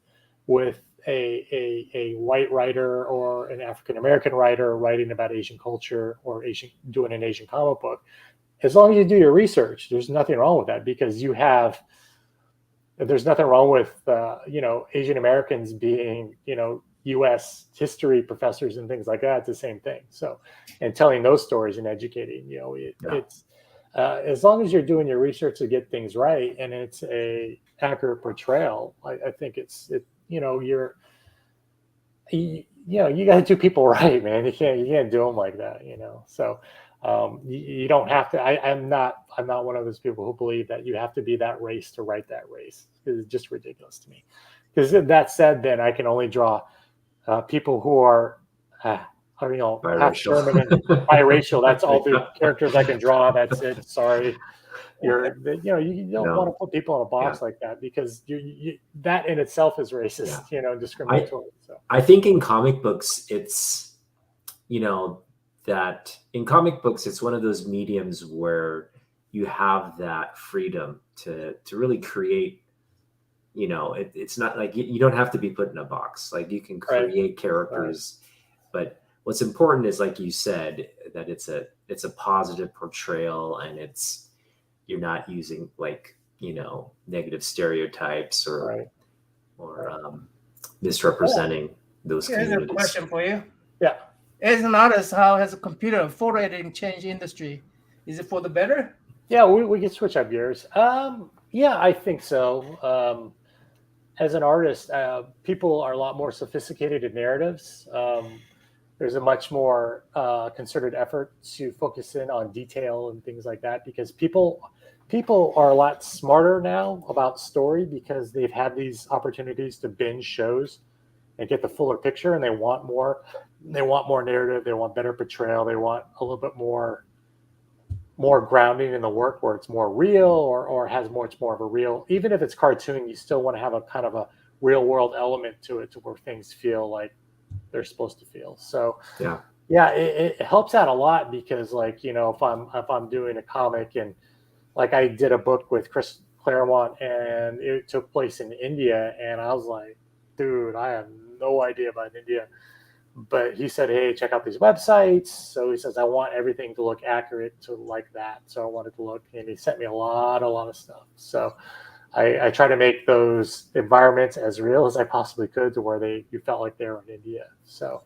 a white writer or an African American writer writing about Asian culture or doing an Asian comic book. As long as you do your research, there's nothing wrong with that, because there's nothing wrong with Asian Americans being U.S. history professors and things like that. It's the same thing. So, and telling those stories and educating, it's as long as you're doing your research to get things right and it's a accurate portrayal. I think you got to do people right, man. You can't do them like that, So you don't have to. I'm not one of those people who believe that you have to be that race to write that race, because it's just ridiculous to me. Because that said, then I can only draw people who are half German and biracial. That's all the characters I can draw. That's it. Sorry. You don't want to put people in a box like that, because that in itself is racist, discriminatory. I think in comic books, it's, that in comic books, it's one of those mediums where you have that freedom to really create, it's not like you don't have to be put in a box. Like, you can create characters, but what's important is, like you said, that it's a positive portrayal, and you're not using negative stereotypes or misrepresenting those communities. Here's a question for you. Yeah. As an artist, how has a computer and photo editing changed the industry? Is it for the better? Yeah, we can switch up gears. Yeah, I think so. As an artist, people are a lot more sophisticated in narratives. There's a much more concerted effort to focus in on detail and things like that, because people are a lot smarter now about story, because they've had these opportunities to binge shows and get the fuller picture, and they want more narrative, they want better portrayal, they want a little bit more grounding in the work, where it's more real or has much more of a real, even if it's cartoon, you still want to have a kind of a real world element to it, to where things feel like they're supposed to feel. So it helps out a lot, because if I'm doing a comic, and like I did a book with Chris Claremont, and it took place in India, and I was like, dude, I have no idea about India. But he said, hey, check out these websites. So he says, I want everything to look accurate to like that. So I wanted to look, and he sent me a lot of stuff. So I try to make those environments as real as I possibly could, to where you felt like they were in India. So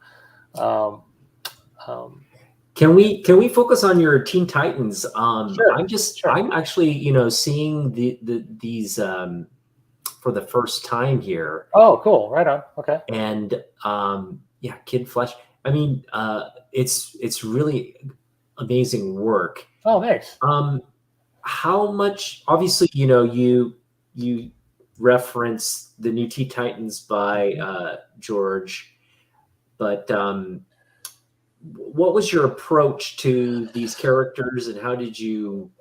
can we focus on your Teen Titans? Sure. I'm actually, seeing these for the first time here. Oh, cool. Right on. Okay. And Kid Flash. I mean, it's really amazing work. Oh, thanks. How much? Obviously, you reference the new Teen Titans by George, but what was your approach to these characters, and how did you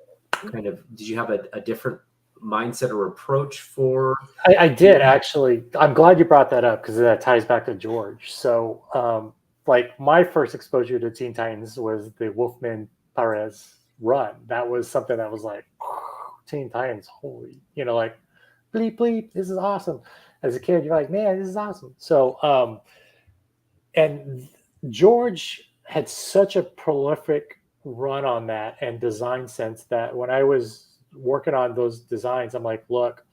have a different mindset or approach for? I did, actually. I'm glad you brought that up, because that ties back to George. So my first exposure to Teen Titans was the Wolfman Perez run. That was something that was like, Teen Titans, holy, like, bleep bleep, this is awesome. As a kid, you're like, man, this is awesome. So and George had such a prolific run on that and design sense, that when I was working on those designs, I'm like, look,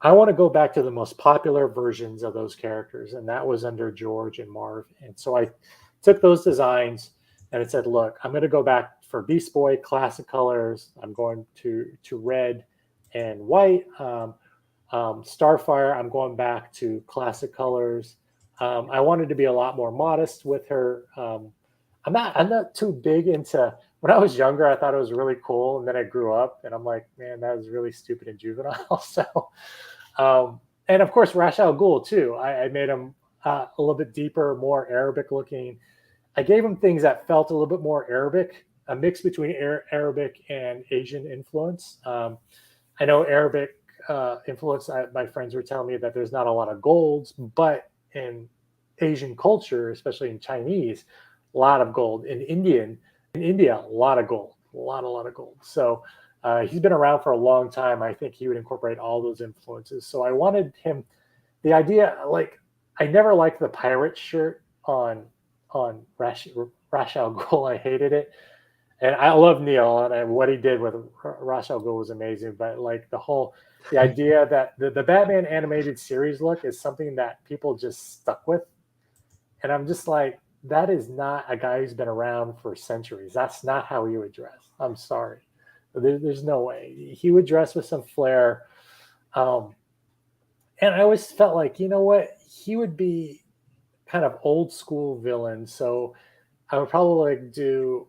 I want to go back to the most popular versions of those characters, and that was under George and Marv. And so I took those designs and I said, look, I'm going to go back for Beast Boy classic colors. I'm going to red and white. I'm Starfire, I'm going back to classic colors. I wanted to be a lot more modest with her. I'm not too big into. When I was younger, I thought it was really cool, and then I grew up, and I'm like, man, that was really stupid and juvenile. So, and of course, Ra's al Ghul too. I made him a little bit deeper, more Arabic looking. I gave him things that felt a little bit more Arabic, a mix between Arabic and Asian influence. I know Arabic influence. My friends were telling me that there's not a lot of golds, but in Asian culture, especially in Chinese, a lot of gold. In India, a lot of gold, a lot of gold. So he's been around for a long time. I think he would incorporate all those influences. So I wanted him. The idea, like, I never liked the pirate shirt on Ra's al Ghul. I hated it. And I love Neil, and what he did with Ra's al Ghul was amazing. But like the idea that the Batman animated series look is something that people just stuck with. And I'm just like, that is not a guy who's been around for centuries. That's not how he would dress. I'm sorry. There's no way. He would dress with some flair. And I always felt like, you know what? He would be kind of old school villain. So I would probably like do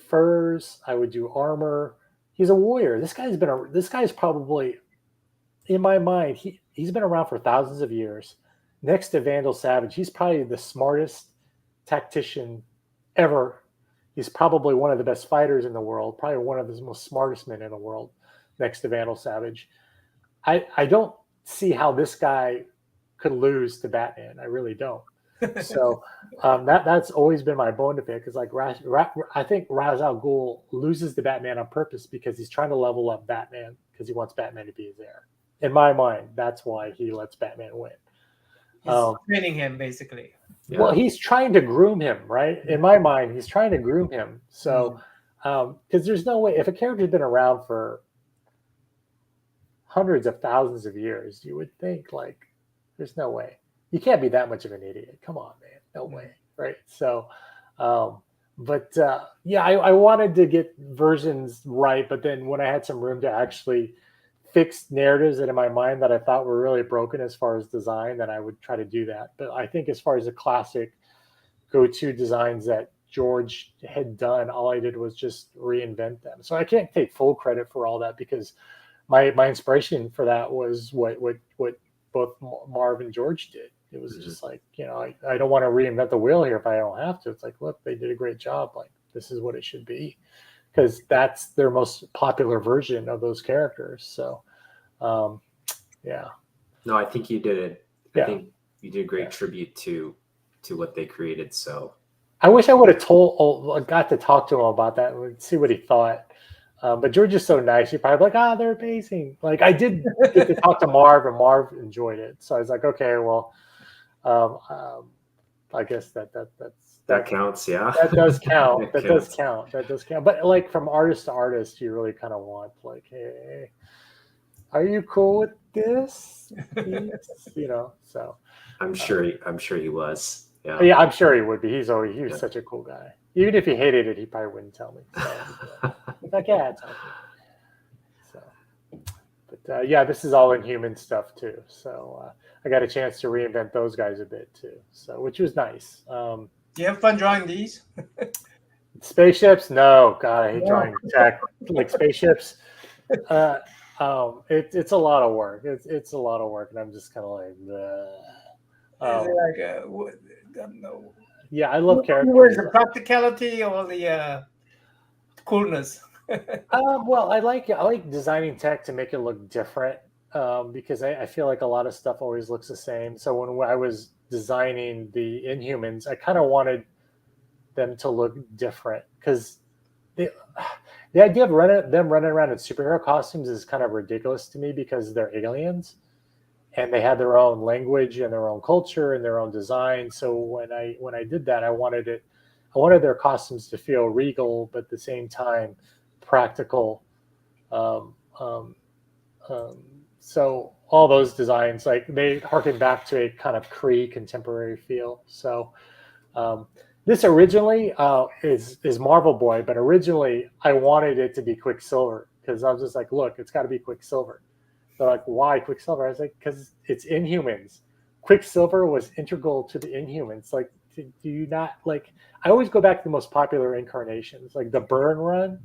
furs. I would do armor. He's a warrior. This guy's probably, in my mind, he's been around for thousands of years. Next to Vandal Savage, he's probably the smartest tactician ever. He's probably one of the best fighters in the world, probably one of the most smartest men in the world, next to Vandal Savage. I don't see how this guy could lose to Batman. I really don't. So that's always been my bone to pick. Is like I think Ra's al Ghul loses to Batman on purpose because he's trying to level up Batman because he wants Batman to be his heir. In my mind, that's why he lets Batman win. He's training him, basically. Yeah. Well, he's trying to groom him, right? In my mind, he's trying to groom him. So, because there's no way, if a character's been around for hundreds of thousands of years, you would think, like, there's no way. You can't be that much of an idiot. Come on, man. No way, right? So, yeah, I wanted to get versions right, but then when I had some room to actually fixed narratives that in my mind that I thought were really broken as far as design, then I would try to do that. But I think as far as the classic go-to designs that George had done, all I did was just reinvent them. So I can't take full credit for all that because my inspiration for that was what both Marv and George did. It was just like, you know, I don't want to reinvent the wheel here if I don't have to. It's like, look, they did a great job. Like, this is what it should be. Because that's their most popular version of those characters. So, yeah. No, I think you did it. Yeah. I think you did a great tribute to what they created. So, I wish I would have got to talk to him about that and see what he thought. But George is so nice. He probably like, they're amazing. Like I did get to talk to Marv, and Marv enjoyed it. So I was like, okay, well, I guess that counts, yeah. That does count. That does count. But like from artist to artist, you really kind of want like, hey, are you cool with this? You know, so I'm sure he was. Yeah. Yeah, I'm sure he would be. He was such a cool guy. Even if he hated it, he probably wouldn't tell me. So, like, yeah, it's okay. So, but yeah, this is all Inhuman stuff too. So I got a chance to reinvent those guys a bit too. So which was nice. Do you have fun drawing these? Spaceships? No, God, I hate drawing tech like spaceships. It's a lot of work. It's a lot of work, and I'm just kind of like, no. Yeah, I love characters. Where's the practicality or the coolness? Well, I like designing tech to make it look different because I feel like a lot of stuff always looks the same. So when I was designing the Inhumans, I kind of wanted them to look different because the idea of them running around in superhero costumes is kind of ridiculous to me because they're aliens and they had their own language and their own culture and their own design. So when I did that, I wanted their costumes to feel regal, but at the same time practical. So all those designs, like they harken back to a kind of Kree contemporary feel. So this originally is Marvel Boy, but originally I wanted it to be Quicksilver because I was just like, look, it's got to be Quicksilver. They're like, why Quicksilver? I was like, because it's Inhumans. Quicksilver was integral to the Inhumans. Like, do you not like? I always go back to the most popular incarnations, like the Burn run,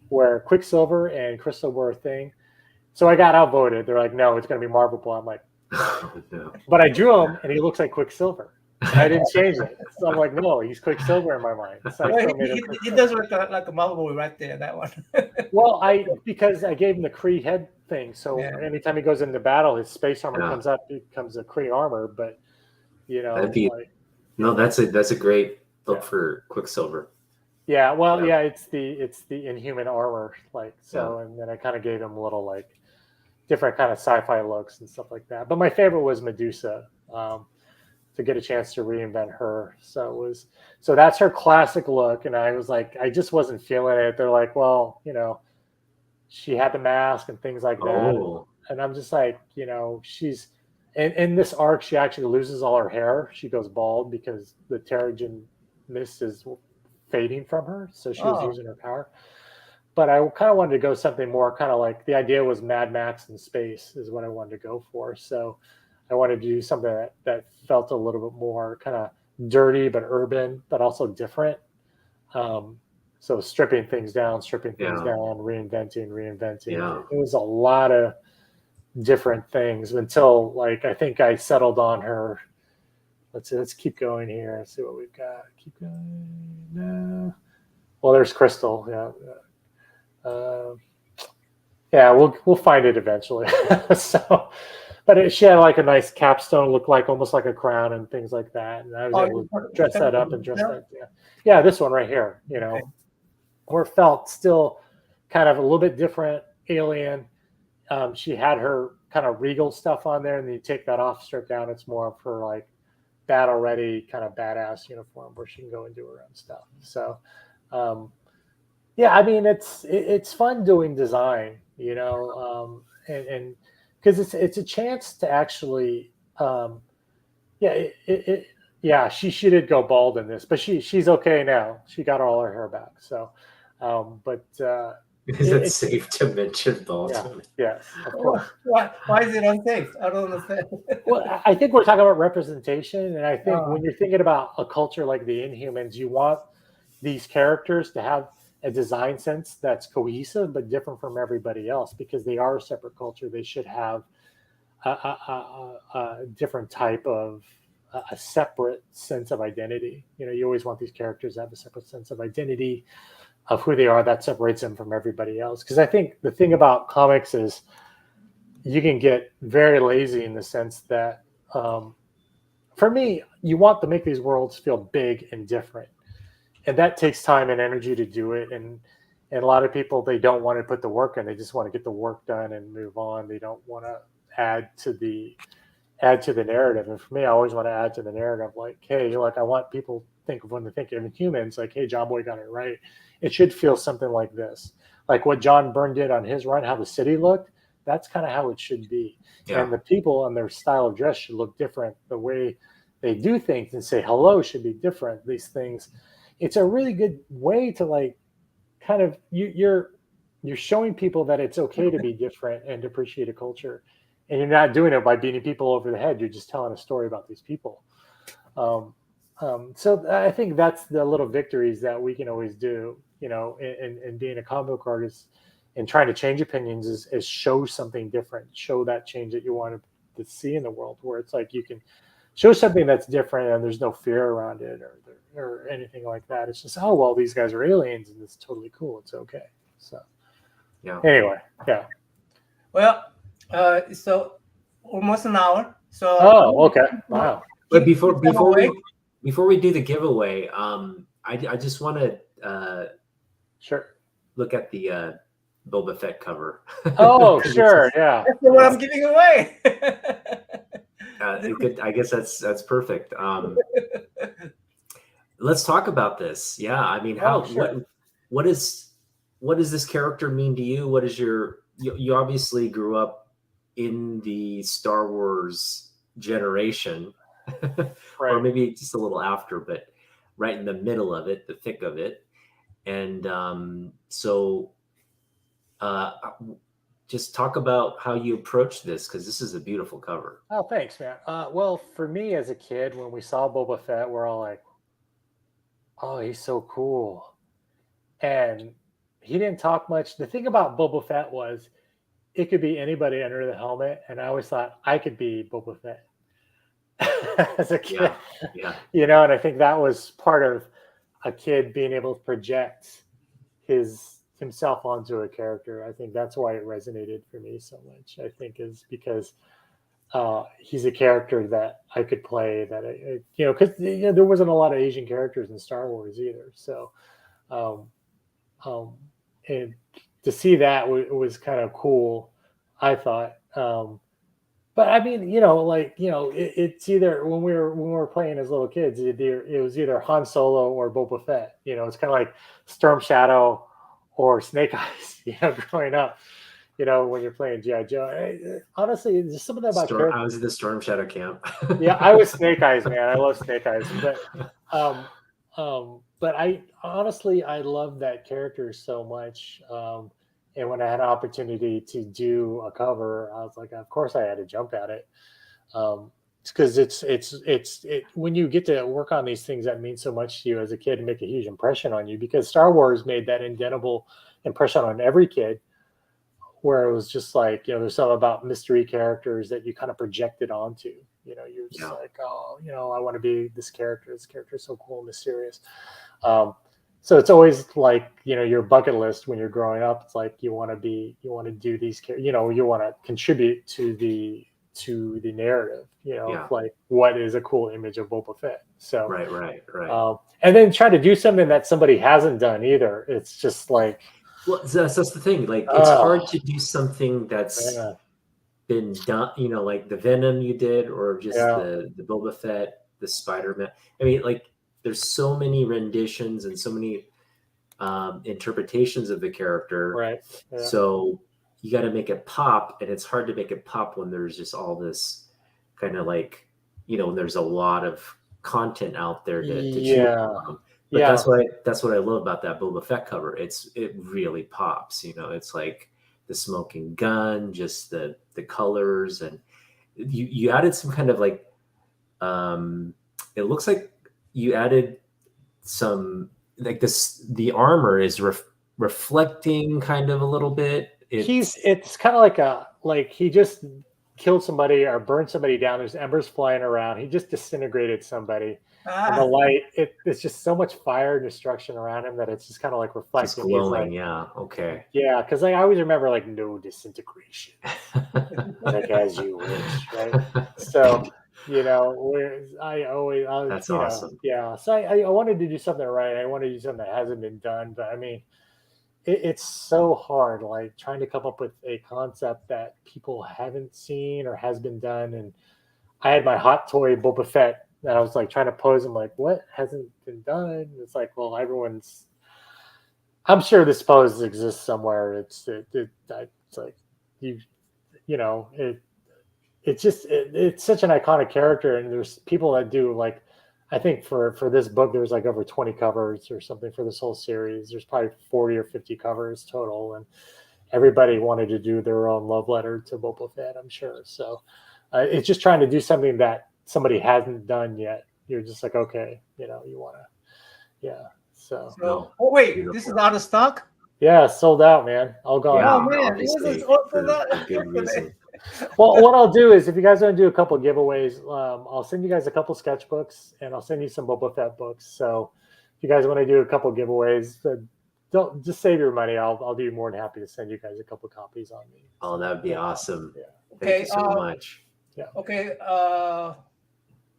where Quicksilver and Crystal were a thing. So I got outvoted. They're like, no, it's going to be Marvel. I'm like, No. but I drew him, and he looks like Quicksilver. And I didn't change it. So I'm like, no, he's Quicksilver in my mind. So I Well, still made him he Quicksilver. does look like a Marvel movie right there, that one. Well, because I gave him the Kree head thing, so Yeah. anytime he goes into battle, his space armor Yeah. comes up, becomes a Kree armor. But you know, That'd be- like, No, that's a great look Yeah. for Quicksilver. yeah, well, Yeah. yeah, it's the Inhuman armor, like so, and then I kind of gave him a little like different kind of sci-fi looks and stuff like that. But my favorite was Medusa. To get a chance to reinvent her, so that's her classic look, and I was like, I just wasn't feeling it. They're like, well, you know, she had the mask and things like that, Oh, and I'm just like, you know, she's in this arc, she actually loses all her hair. She goes bald because the Terrigen mist is fading from her, so she was Oh. losing her power. But I kind of wanted to go something more kind of like, the idea was Mad Max in space is what I wanted to go for. So I wanted to do something that felt a little bit more kind of dirty but urban, but also different. So stripping things down, reinventing. Yeah. It was a lot of different things until, like, I think I settled on her. Let's keep going here. Let's see what we've got. Keep going. No. Well, there's Crystal. Yeah. We'll find it eventually. So, but she had like a nice capstone, looked like almost like a crown and things like that. And I was able to dress that up and dress that. Yeah, this one right here. You know, where it felt still kind of a little bit different, alien. She had her kind of regal stuff on there, and then you take that off, strip down. It's more of her like battle ready kind of badass uniform where she can go and do her own stuff. So, yeah, I mean, it's fun doing design, you know, and because it's a chance to actually, yeah, she did go bald in this, but she's okay now. She got all her hair back. So, but is it safe to mention bald? yeah, yes, of course. Why is it unsafe? I don't understand. Well, I think we're talking about representation, and I think when you're thinking about a culture like the Inhumans, you want these characters to have a design sense that's cohesive but different from everybody else, because they are a separate culture. They should have a different type of a separate sense of identity. You know, you always want these characters to have a separate sense of identity of who they are that separates them from everybody else. Because I think the thing about comics is you can get very lazy in the sense that, for me, you want to make these worlds feel big and different. And that takes time and energy to do it. And a lot of people, they don't want to put the work in. They just want to get the work done and move on. They don't want to add to the narrative. And for me, I always want to add to the narrative. Like, hey, like, I want people to think of when they think of Inhumans, like, hey, Jonboy got it right. It should feel something like this. Like what John Byrne did on his run, how the city looked, that's kind of how it should be. Yeah. And the people and their style of dress should look different. The way they do things and say hello should be different. These things, it's a really good way to, like, kind of, you're showing people that it's okay to be different and to appreciate a culture. And you're not doing it by beating people over the head. You're just telling a story about these people. So I think that's the little victories that we can always do, you know, in being a comic book artist and trying to change opinions is show something different, show that change that you want to see in the world, where it's like you can show something that's different and there's no fear around it or anything like that. It's just, oh, well, these guys are aliens and it's totally cool. It's okay. So, yeah. Anyway, yeah. Well, so almost an hour. So. Oh, okay. Wow. But before we do the giveaway, I just want to sure look at the Boba Fett cover. Oh, sure, yeah. That's what I'm giving away. I guess that's perfect. Let's talk about this. Yeah, I mean, what does this character mean to you? What is you obviously grew up in the Star Wars generation, right. Or maybe just a little after, but right in the middle of it, the thick of it. And so just talk about how you approach this, because this is a beautiful cover. Oh, thanks, man. Well, for me as a kid, when we saw Boba Fett, we're all like, "Oh, he's so cool," and he didn't talk much. The thing about Boba Fett was it could be anybody under the helmet, and I always thought I could be Boba Fett as a kid. Yeah. And I think that was part of a kid being able to project himself onto a character. I think that's why it resonated for me so much. I think is because he's a character that I could play. That because there wasn't a lot of Asian characters in Star Wars either. So, um, and to see that was kind of cool, I thought. But I mean, it's either when we were playing as little kids, it was either Han Solo or Boba Fett. It's kind of like Storm Shadow or Snake Eyes. Growing up, when you're playing G.I. Joe. Honestly, there's some of that about I was at the Storm Shadow camp. Yeah, I was Snake Eyes, man. I love Snake Eyes, but I honestly I love that character so much. And when I had an opportunity to do a cover, I was like, of course I had to jump at it. Because it's when you get to work on these things that mean so much to you as a kid and make a huge impression on you, because Star Wars made that indelible impression on every kid, where it was just like, there's something about mystery characters that you kind of projected onto. You're just like, oh, I want to be this character. This character is so cool and mysterious. So it's always like, your bucket list when you're growing up. It's like you want to do these, you want to contribute to the narrative, like what is a cool image of Boba Fett. So right. And then try to do something that somebody hasn't done either. It's just like, well, that's the thing. Like, it's hard to do something that's been done, like the Venom you did, or just the Boba Fett, the Spider-Man. I mean, like, there's so many renditions and so many interpretations of the character. Right. Yeah. So you got to make it pop, and it's hard to make it pop when there's just all this kind of like, there's a lot of content out there to choose from. But that's what I love about that Boba Fett cover. It really pops. It's like the smoking gun, just the colors, and you added some kind of like, it looks like you added some like this. The armor is reflecting kind of a little bit. It's kind of like he just killed somebody or burned somebody down. There's embers flying around. He just disintegrated somebody. And the light, it's just so much fire and destruction around him that it's just kind of like reflecting. It's glowing, okay. Yeah, because I always remember like no disintegration, like as you wish, right? So that's awesome. Yeah, so I wanted to do something right. I wanted to do something that hasn't been done, but I mean, it's so hard, like trying to come up with a concept that people haven't seen or has been done. And I had my hot toy Boba Fett. And I was like trying to pose him like, what hasn't been done? It's like, well, I'm sure this pose exists somewhere. It's like it's such an iconic character, and there's people that do like, I think for this book there's like over 20 covers or something for this whole series. There's probably 40 or 50 covers total, and everybody wanted to do their own love letter to Boba Fett, I'm sure. So it's just trying to do something that somebody hasn't done yet. You're just like, okay, you want to, So oh wait, beautiful. This is out of stock? Yeah, sold out, man. All gone. Yeah, oh man, this is for good reason. Well, what I'll do is, if you guys want to do a couple giveaways, I'll send you guys a couple sketchbooks, and I'll send you some Boba Fett books. So if you guys want to do a couple giveaways, don't just save your money. I'll be more than happy to send you guys a couple copies on me. Oh, that would be awesome. Yeah. Thank you so much. Yeah. Okay.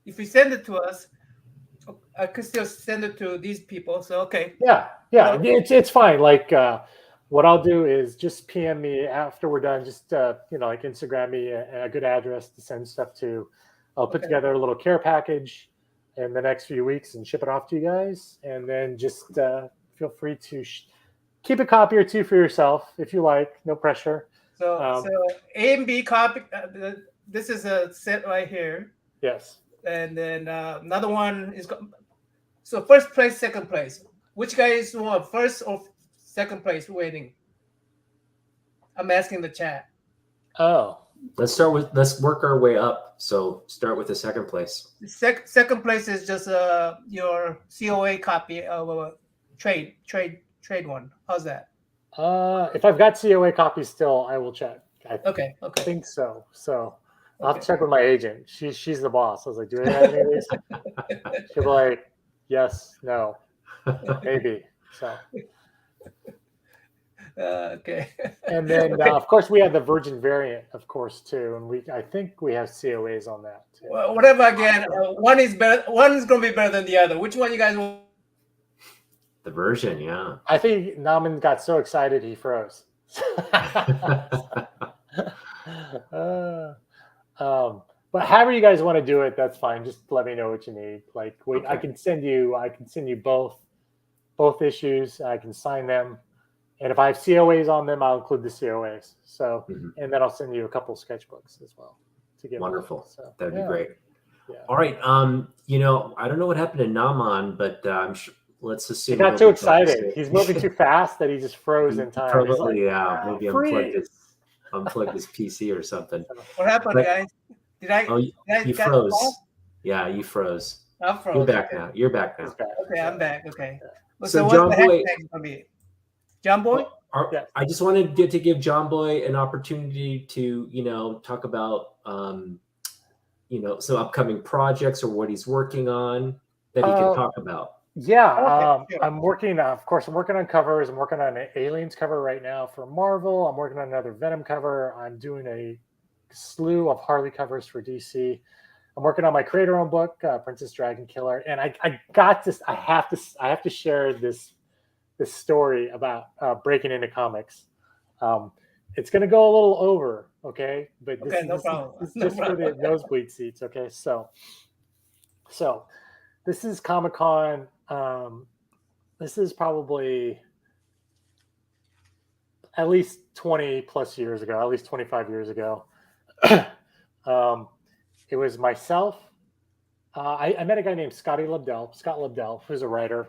If you send it to us, I could still send it to these people. So okay. Yeah. It's fine. Like what I'll do is just PM me after we're done. Just like Instagram me a good address to send stuff to. I'll put together a little care package in the next few weeks and ship it off to you guys. And then just feel free to keep a copy or two for yourself if you like. No pressure. So A and B copy. This is a set right here. Yes. And then another one is so first place, second place. Which guys want first or second place waiting? I'm asking the chat. Oh, Let's work our way up. So start with the second place. Second place is just your COA copy of trade one. How's that? if I've got COA copies still, I will check. I Okay. think so. So I'll have Okay. to check with my agent. She's the boss. I was like, do we have any of these? She'll be like, yes, no, maybe. So. Okay. And then, Okay. of course, we have the Virgin variant, of course, too. And I think we have COAs on that, too. Well, whatever. Again, one is better. One is going to be better than the other. Which one you guys want? The version, yeah. I think Naman got so excited he froze. But however you guys want to do it, that's fine. Just let me know what you need. Like, wait, okay. I can send you both issues. I can sign them. And if I have COAs on them, I'll include the COAs. So, and then I'll send you a couple of sketchbooks as well to get. Wonderful. So, that'd be great. Yeah. All right. I don't know what happened to Naman, but I'm sure. Let's assume he got too excited. He's moving too fast that he just froze in time. Probably, maybe unplugged his PC or something. What happened, guys? You froze. Yeah, you froze. I froze. You're back now. Okay, I'm back. Okay. Yeah. So what's the hashtag going to be? Jonboy? I just wanted to give Jonboy an opportunity to, talk about, some upcoming projects or what he's working on that he can talk about. Yeah, sure. I'm working on covers. I'm working on an Aliens cover right now for Marvel. I'm working on another Venom cover. I'm doing a slew of Harley covers for DC. I'm working on my creator-owned book, Princess Dragon Killer, and I got this. I have to share this story about breaking into comics. It's going to go a little over, okay? But this is just for the nosebleed seats, okay? So this is Comic-Con. This is probably at least 20 plus years ago, at least 25 years ago. It was myself. I met a guy named Scott Lebdell, who's a writer.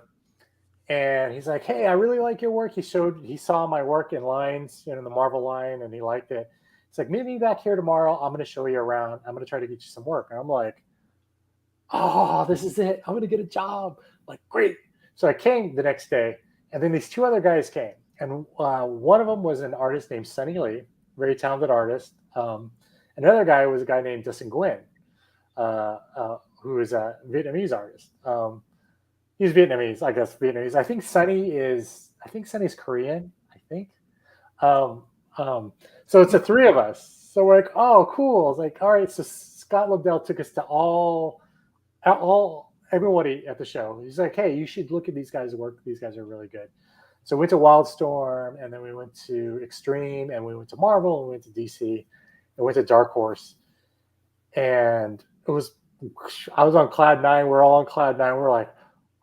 And he's like, hey, I really like your work. He saw my work in lines, in the Marvel line, and he liked it. He's like, meet me back here tomorrow. I'm going to show you around. I'm going to try to get you some work. And I'm like, oh, this is it. I'm going to get a job. Like, great. So I came the next day, and then these two other guys came. And one of them was an artist named Sonny Lee, very talented artist. Another guy was a guy named Dustin Nguyen, who is a Vietnamese artist. He's Vietnamese, I guess. Vietnamese. I think Sonny's Korean. I think. So it's the three of us. So we're like, oh, cool. It's like, all right. So Scott Lebdell took us to everybody at the show. He's like, hey, you should look at these guys' work. These guys are really good. So we went to WildStorm, and then we went to Extreme, and we went to Marvel, and we went to DC, and went to Dark Horse. And I was on cloud nine. We're all on cloud nine. We're like,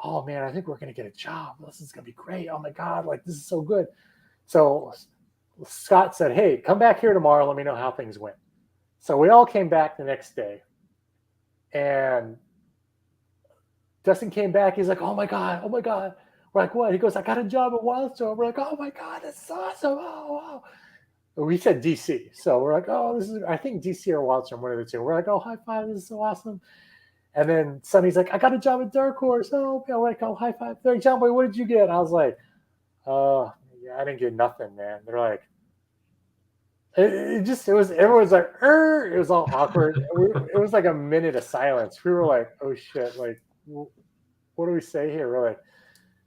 oh man, I think we're going to get a job. This is going to be great. Oh my God, like this is so good. So Scott said, hey, come back here tomorrow. Let me know how things went. So we all came back the next day, and Dustin came back. He's like, oh my God. We're like, what? He goes, I got a job at WildStorm. We're like, oh my God, that's awesome. Oh, wow. We said DC. So we're like, oh, I think DC or WildStorm, one of the two. We're like, oh, high five. This is so awesome. And then Sonny's like, I got a job at Dark Horse. Oh, we're like, oh, high five. They're like, Jonboy, what did you get? I was like, yeah, I didn't get nothing, man. They're like, everyone's like, it was all awkward. It was like a minute of silence. We were like, oh shit, like, what do we say here? We're like,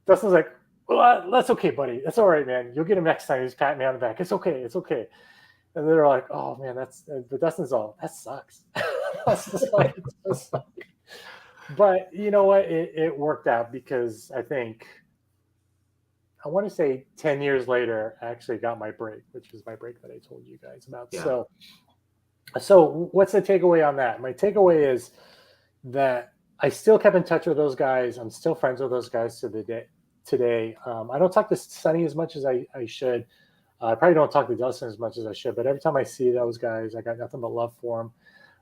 Dustin's like, well, that's okay, buddy. That's all right, man. You'll get him next time. He's patting me on the back. It's okay. And they're like, oh man, but Dustin's all, that sucks. That's just like, it does suck. But you know what? It worked out because I want to say 10 years later, I actually got my break, which is my break that I told you guys about. Yeah. So what's the takeaway on that? My takeaway is that I still kept in touch with those guys. I'm still friends with those guys to the day today. I don't talk to Sonny as much as I should. I probably don't talk to Dustin as much as I should, but every time I see those guys, I got nothing but love for them.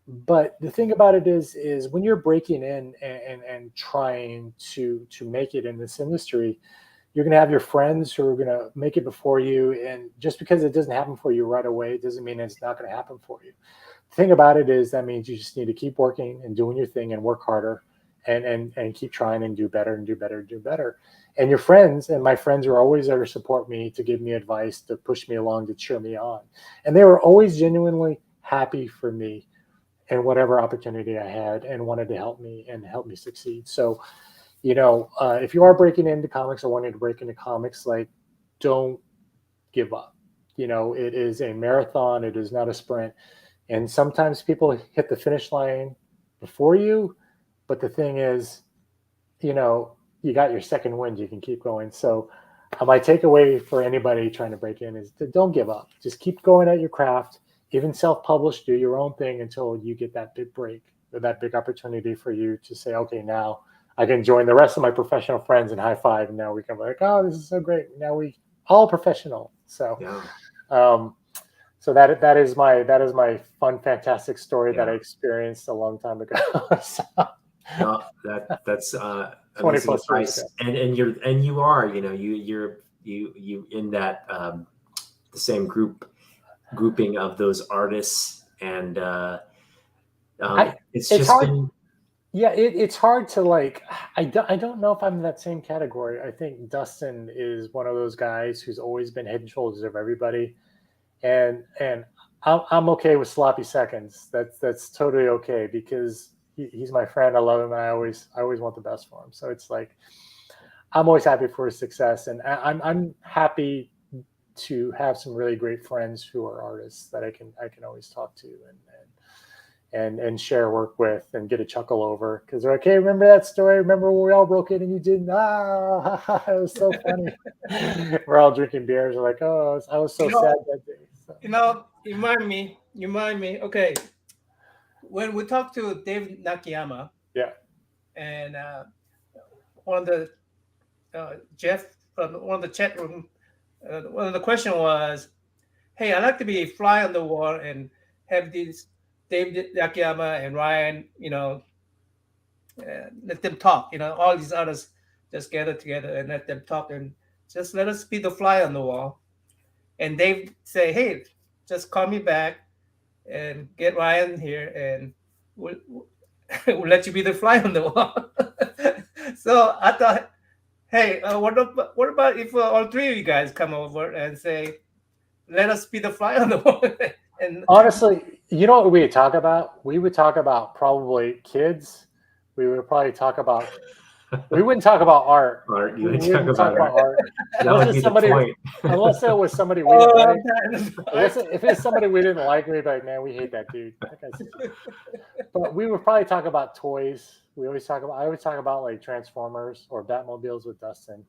But the thing about it is when you're breaking in and trying to make it in this industry, you're going to have your friends who are going to make it before you. And just because it doesn't happen for you right away, it doesn't mean it's not going to happen for you. The thing about it is that means you just need to keep working and doing your thing and work harder and keep trying and do better and do better and do better. And your friends and my friends are always there to support me, to give me advice, to push me along, to cheer me on. And they were always genuinely happy for me and whatever opportunity I had and wanted to help me succeed. So, if you are breaking into comics or wanting to break into comics, like, don't give up. It is a marathon. It is not a sprint. And sometimes people hit the finish line before you. But the thing is, you got your second wind. You can keep going. So my takeaway for anybody trying to break in is don't give up. Just keep going at your craft. Even self-publish, do your own thing until you get that big break or that big opportunity for you to say, okay, now I can join the rest of my professional friends and high five. And now we can be like, oh, this is so great. Now we all professional. So, so that is my fun, fantastic story that I experienced a long time ago. So, no, that's 20 plus advice. years ago. And you are, you're in that the same grouping of those artists, and it's hard. been. Yeah, it's hard to like. I don't know if I'm in that same category. I think Dustin is one of those guys who's always been head and shoulders of everybody, and I'm okay with sloppy seconds. That's totally okay because he's my friend. I love him, and I always want the best for him. So it's like I'm always happy for his success, and I'm happy to have some really great friends who are artists that I can always talk to and share work with and get a chuckle over because they're like, hey, remember that story? Remember when we all broke in and you didn't? It was so funny. We're all drinking beers. We're like, oh, I was so sad that day. So. You remind me. Okay, when we talked to Dave Nakayama, and one of the Jeff from one of the chat room, one of the question was, hey, I'd like to be a fly on the wall and have these Dave Nakayama and Ryan, let them talk. All these others just gather together and let them talk and just let us be the fly on the wall. And Dave say, hey, just call me back and get Ryan here and we'll let you be the fly on the wall. So I thought, hey, what about if all three of you guys come over and say, let us be the fly on the wall? And honestly, you know what we would talk about? We would talk about probably kids. We would probably talk about. We wouldn't talk about art. You we wouldn't talk about art. That would be the point. Unless it was somebody we didn't like. If it's somebody we didn't like, we'd be like, man, we hate that dude. But we would probably talk about toys. I always talk about like Transformers or Batmobiles with Dustin.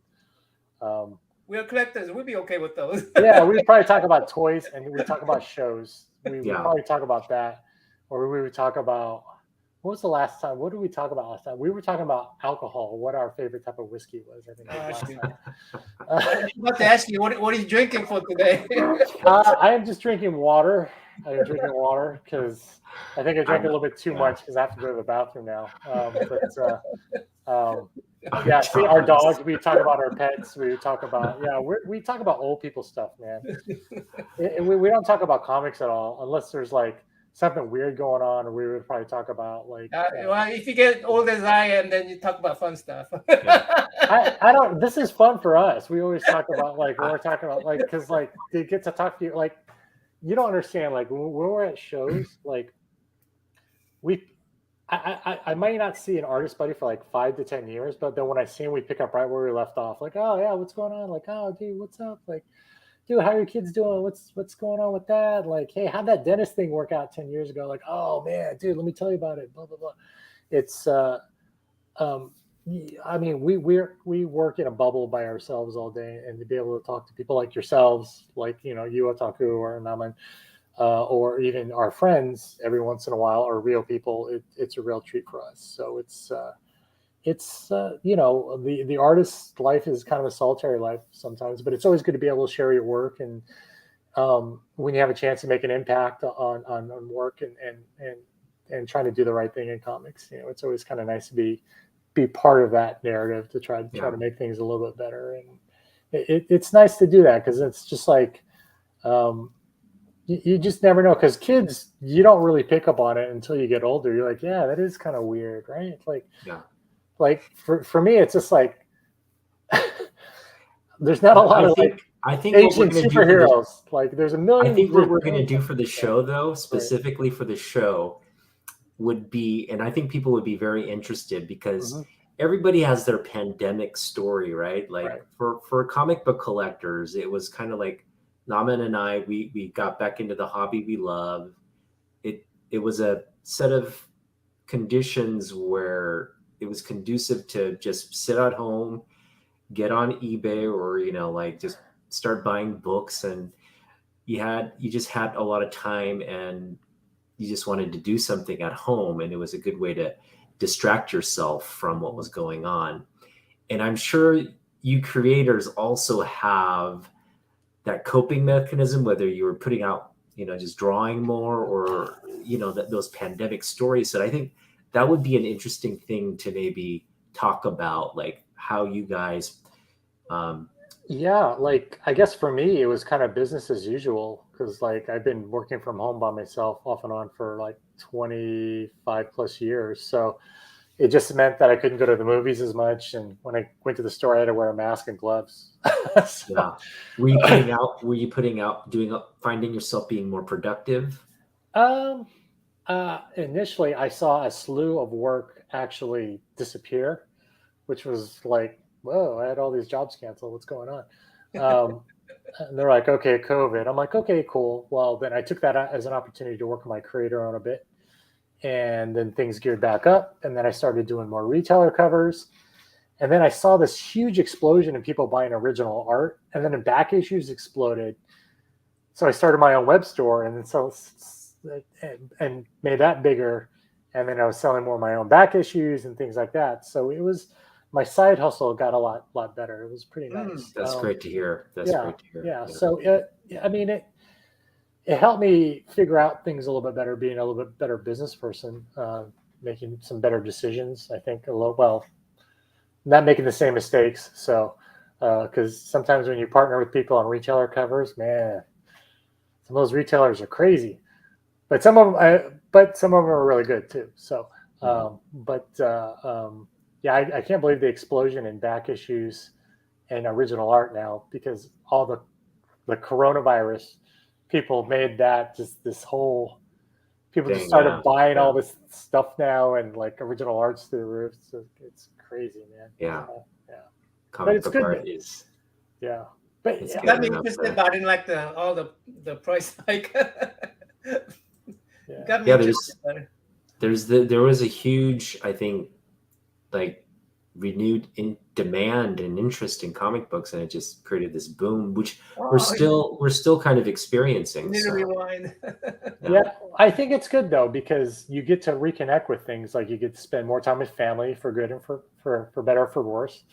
We're collectors. We'd be okay with those. Yeah, we'd probably talk about toys and we'd talk about shows. We would probably talk about that. Or we would talk about, what was the last time? What did we talk about last time? We were talking about alcohol, what our favorite type of whiskey was, I think. Last time. I'm about to ask you, what are you drinking for today? I am just drinking water. I am drinking water because I think I drank a little bit too much because I have to go to the bathroom now. Yeah, see our dogs. We talk about our pets. We talk about we talk about old people stuff, man. We don't talk about comics at all unless there's like something weird going on, or we would probably talk about like. Well, if you get old as I am, then you talk about fun stuff. I don't. This is fun for us. We always talk about like when we're talking about like because like they get to talk to you like you don't understand like when we're at shows like I might not see an artist buddy for like 5 to 10 years, but then when I see him, we pick up right where we left off. Like, oh yeah, what's going on? Like, oh dude, what's up? Like, dude, how are your kids doing? What's going on with that? Like, hey, how'd that dentist thing work out 10 years ago? Like, oh man, dude, let me tell you about it. Blah blah blah. It's I mean, we work in a bubble by ourselves all day, and to be able to talk to people like yourselves, like you Otaku or Naman. Or even our friends every once in a while, or real people, it's a real treat for us. So it's the artist's life is kind of a solitary life sometimes, but it's always good to be able to share your work and when you have a chance to make an impact on work and trying to do the right thing in comics. It's always kind of nice to be part of that narrative to try to make things a little bit better. it's nice to do that because it's just like you just never know. Because kids, you don't really pick up on it until you get older. You're like, yeah, that is kind of weird, right? Like for me, it's just like there's not a lot of like I think what we're Asian going to do superheroes. Like there's a million. I think what we're going to do for the show, though, specifically for the show, would be, and I think people would be very interested because everybody has their pandemic story, right? Like for comic book collectors, it was kind of like Naman and I, we got back into the hobby we love. It was a set of conditions where it was conducive to just sit at home, get on eBay, or like just start buying books, and you just had a lot of time and you just wanted to do something at home, and it was a good way to distract yourself from what was going on. And I'm sure you creators also have that coping mechanism, whether you were putting out just drawing more, or those pandemic stories. So I think that would be an interesting thing to maybe talk about, like how you guys yeah, like I guess for me it was kind of business as usual because like I've been working from home by myself off and on for like 25 plus years. So it just meant that I couldn't go to the movies as much, and when I went to the store I had to wear a mask and gloves. Yeah. Were you finding yourself being more productive? Initially I saw a slew of work actually disappear, which was like, whoa, I had all these jobs canceled. What's going on? And they're like, okay, COVID. I'm like, okay, cool. Well, then I took that as an opportunity to work on my creator on a bit. And then things geared back up. And then I started doing more retailer covers. And then I saw this huge explosion in people buying original art. And then the back issues exploded. So I started my own web store and and made that bigger. And then I was selling more of my own back issues and things like that. So it was, my side hustle got a lot better. It was pretty nice. That's great to hear. That's great to hear. Yeah. So it helped me figure out things a little bit better, being a little bit better business person, making some better decisions. I think not making the same mistakes. So, because sometimes when you partner with people on retailer covers, man, some of those retailers are crazy, but some of them are really good too. So, yeah, I can't believe the explosion in back issues and original art now, because all the coronavirus people made that just this whole people just started buying all this stuff now, and like original art's through the roof. So it's crazy, man. Yeah. But it's good. Yeah. But it's got me interested, but I didn't like all the price hike. There was a huge, I think, like renewed in demand and interest in comic books, and it just created this boom, which we're still kind of experiencing. Yeah, I think it's good though, because you get to reconnect with things. Like you get to spend more time with family, for good and for better or for worse.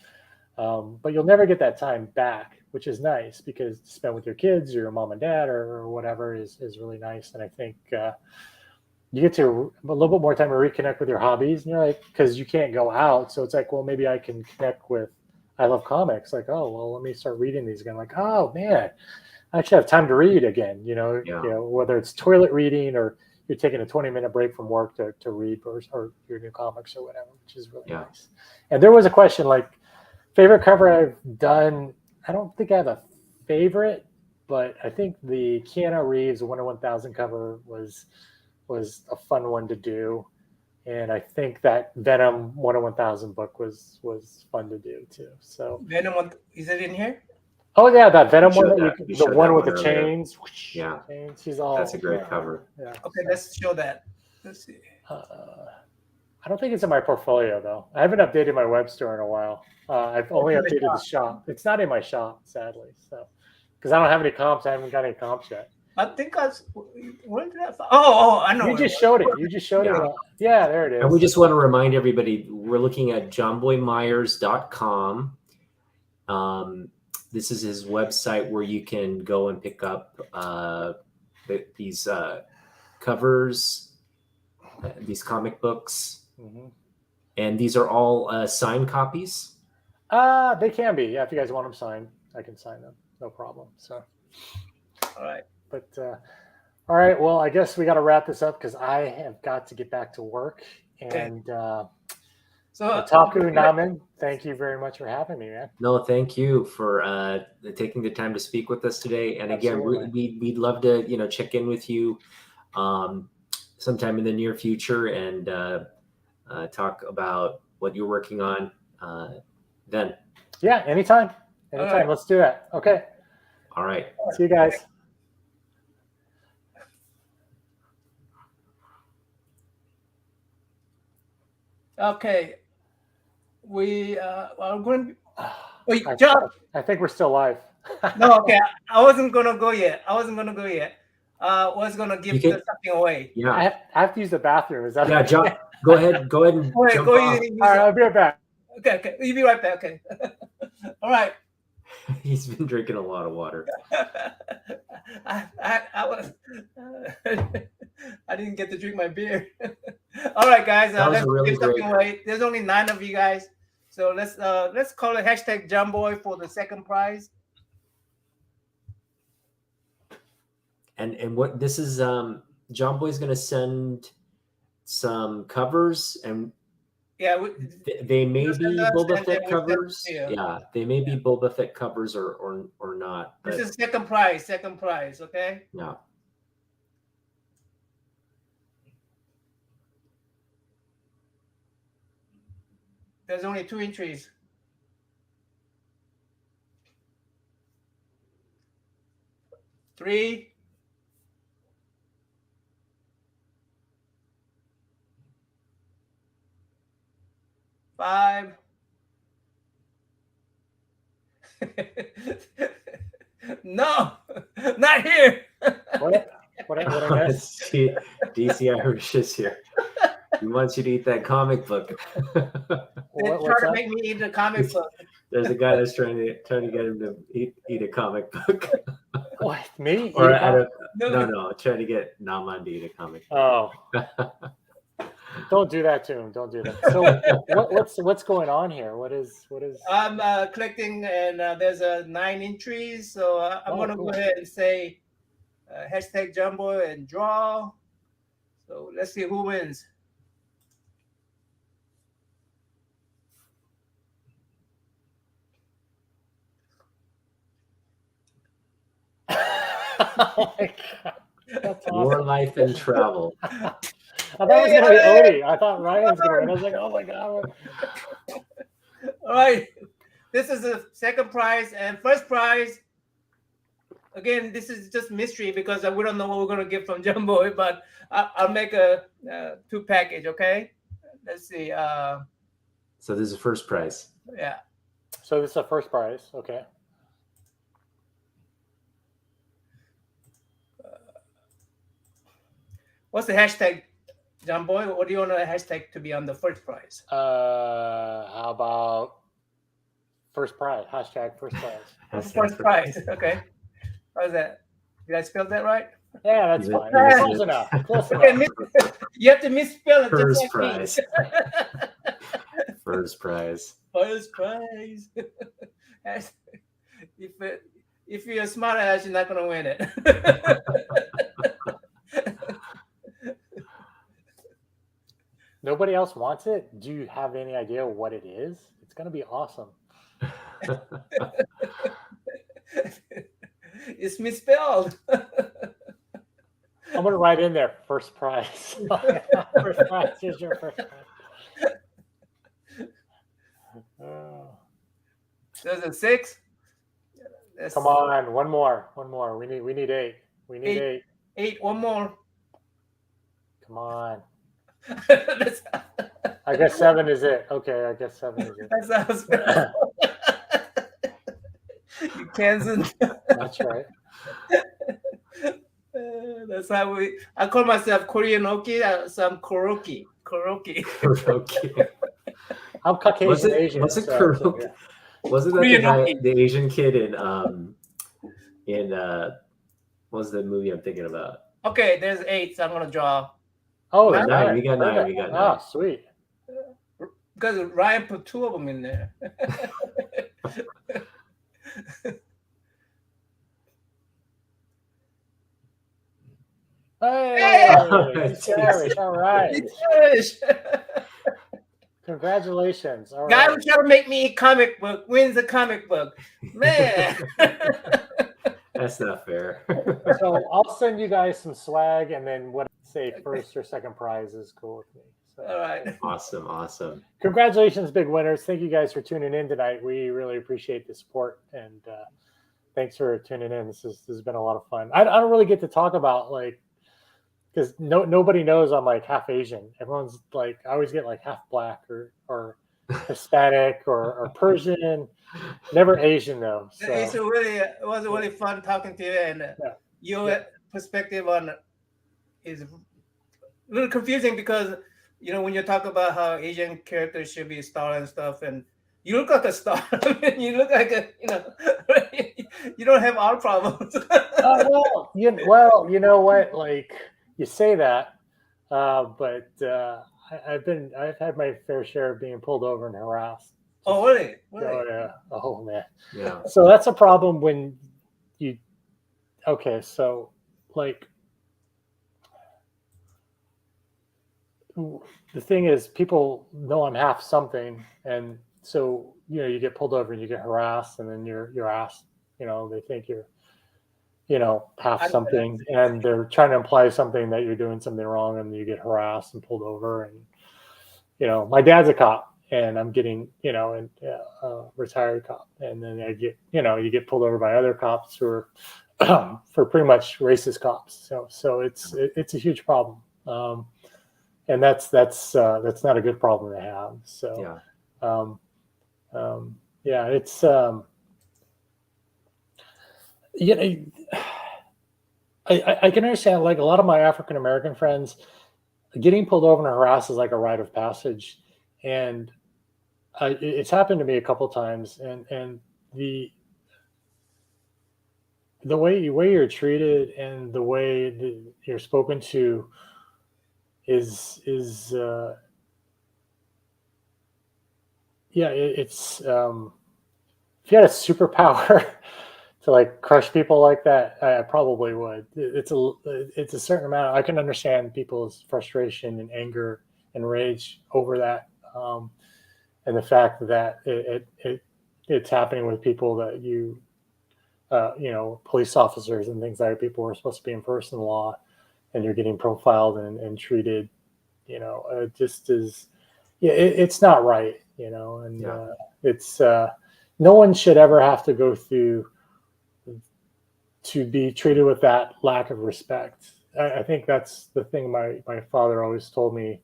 But you'll never get that time back, which is nice, because to spend with your kids or your mom and dad or whatever is really nice. And I think you get to a little bit more time to reconnect with your hobbies, and you're like, because you can't go out. So it's like, well, maybe I can connect with, I love comics. Like, oh, well, let me start reading these again. Like, oh man, I actually have time to read again. You know, whether it's toilet reading or you're taking a 20-minute break from work to read or your new comics or whatever, which is really nice. And there was a question like, favorite cover I've done. I don't think I have a favorite, but I think the Keanu Reeves 1/1000 cover was a fun one to do, and I think that Venom 1/1000 book was fun to do too. So Venom, is it in here? Oh yeah, that Venom one, the one with the chains. Yeah, chains. He's all. That's a great cover. Yeah. Okay, let's show that. Let's see. I don't think it's in my portfolio though. I haven't updated my web store in a while. I've only updated the shop. It's not in my shop, sadly. So, because I don't have any comps, I haven't got any comps yet. I think where did I find? Oh, I know. You just showed it. You just showed it. Yeah, there it is. And we just want to remind everybody, we're looking at jonboymeyers.com. This is his website where you can go and pick up these covers, these comic books. Mm-hmm. And these are all signed copies? They can be, yeah, if you guys want them signed. sign them, no problem. So, All right. but all right, well, I guess we got to wrap this up because I have got to get back to work. And So Otaku Namen, thank you very much for having me, man. No, thank you for taking the time to speak with us today. And again, we'd love to check in with you sometime in the near future and talk about what you're working on then. Yeah, anytime. Right. Let's do that. Okay. All right. See you guys. Okay. We are going. Wait, John. I think we're still live. No, okay. I wasn't gonna go yet. I was gonna give something away. Yeah. I have to use the bathroom. Is that? Yeah, John. Go ahead and go jump off. All right, I'll be right back. Okay. You'll be right back. Okay. All right. He's been drinking a lot of water. I didn't get to drink my beer. All right, guys. Let's give something away. There's only 9 of you guys, so let's call it hashtag Jonboy for the second prize. And what this is, Jonboy's going to send some covers, and they may be Boba Fett covers. Yeah, they may be Boba Fett covers or not. This is second prize. Okay. Yeah. There's only 2 entries. Three. 5. No, not here. What I guess? DC Irish is here. He wants you to eat that comic book. They're trying to make me eat the comic book. There's a guy that's trying to get him to eat a comic book. What, me? Or no, trying to get Naman to eat a comic book. Oh. Don't do that to him. Don't do that. So what's going on here? What is? I'm collecting, and there's 9 entries. So I'm gonna go ahead and say hashtag Jonboy and draw. So let's see who wins. Oh my God. That's awesome. War, life, and travel. I thought it was going to be Odie. I thought Ryan was going to win. I was like, oh my God. All right. This is the second prize, and first prize. Again, this is just mystery because we don't know what we're going to get from Jonboy, but I'll make a 2 package, okay? Let's see. So this is the first prize. Yeah. So this is the first prize. Okay. What's the hashtag, Jonboy? What do you want the hashtag to be on the first prize? How about first prize? Hashtag first prize. First prize. Okay. How's that? Did I spell that right? Yeah, that's fine. Close enough. Close enough. You have to misspell it. First prize. First prize. First prize. If you're a smart ass, you're not gonna win it. Nobody else wants it? Do you have any idea what it is? It's going to be awesome. It's misspelled. I'm going to write in there, first prize. First prize. Here's your first prize. There's a 6. Come on, one more. We need 8. We need 8. 8, one more. Come on. I guess 7 is it. Okay, I guess 7 is it. That's how you Kansas. That's right. That's how I call myself Korean Oki, so I'm Kuroki. I'm Caucasian Asian. Was it Kuroki? Wasn't that the Asian kid in what was the movie I'm thinking about? Okay, there's 8, so I'm gonna draw. Oh, 9. We got 9. Oh, sweet. Because Ryan put 2 of them in there. He's Irish. All right. He's Irish. Congratulations. All Guy right. was trying to make me a comic book. Wins a comic book. Man. That's not fair. So I'll send you guys some swag, and then what I say first or second prize is cool with me. So, All right. Awesome. Congratulations, big winners. Thank you guys for tuning in tonight. We really appreciate the support, and thanks for tuning in. This has been a lot of fun. I don't really get to talk about because nobody knows I'm like half Asian. Everyone's like, I always get like half black or Hispanic or Persian. Never Asian though. So It was really fun talking to you, and your perspective on is a little confusing because when you talk about how Asian characters should be a star and stuff, and you look like a star. You look like you don't have our problems. well, you know what? Like you say that, but I've had my fair share of being pulled over and harassed. Oh really? Oh yeah. Oh man. Yeah. So that's a problem when you. Okay, so like the thing is, people know I'm half something, and so you get pulled over and you get harassed, and then you're asked, they think you're, half something, and they're trying to imply something that you're doing something wrong, and you get harassed and pulled over, and my dad's a cop, and I'm getting, a retired cop, and then I get, you get pulled over by other cops who are for pretty much racist cops, so it's a huge problem. And that's not a good problem to have. So, it's I can understand, like a lot of my African American friends, getting pulled over and harassed is like a rite of passage, and it's happened to me a couple times, and the way you're treated and the way that you're spoken to it's if you had a superpower to like crush people like that, I probably would. It's a certain amount. I can understand people's frustration and anger and rage over that, and the fact that it's happening with people that police officers and things like that, people who are supposed to be enforcing the law, and you're getting profiled and treated, just as, it's not right, and it's no one should ever have to go through to be treated with that lack of respect. I think that's the thing my father always told me,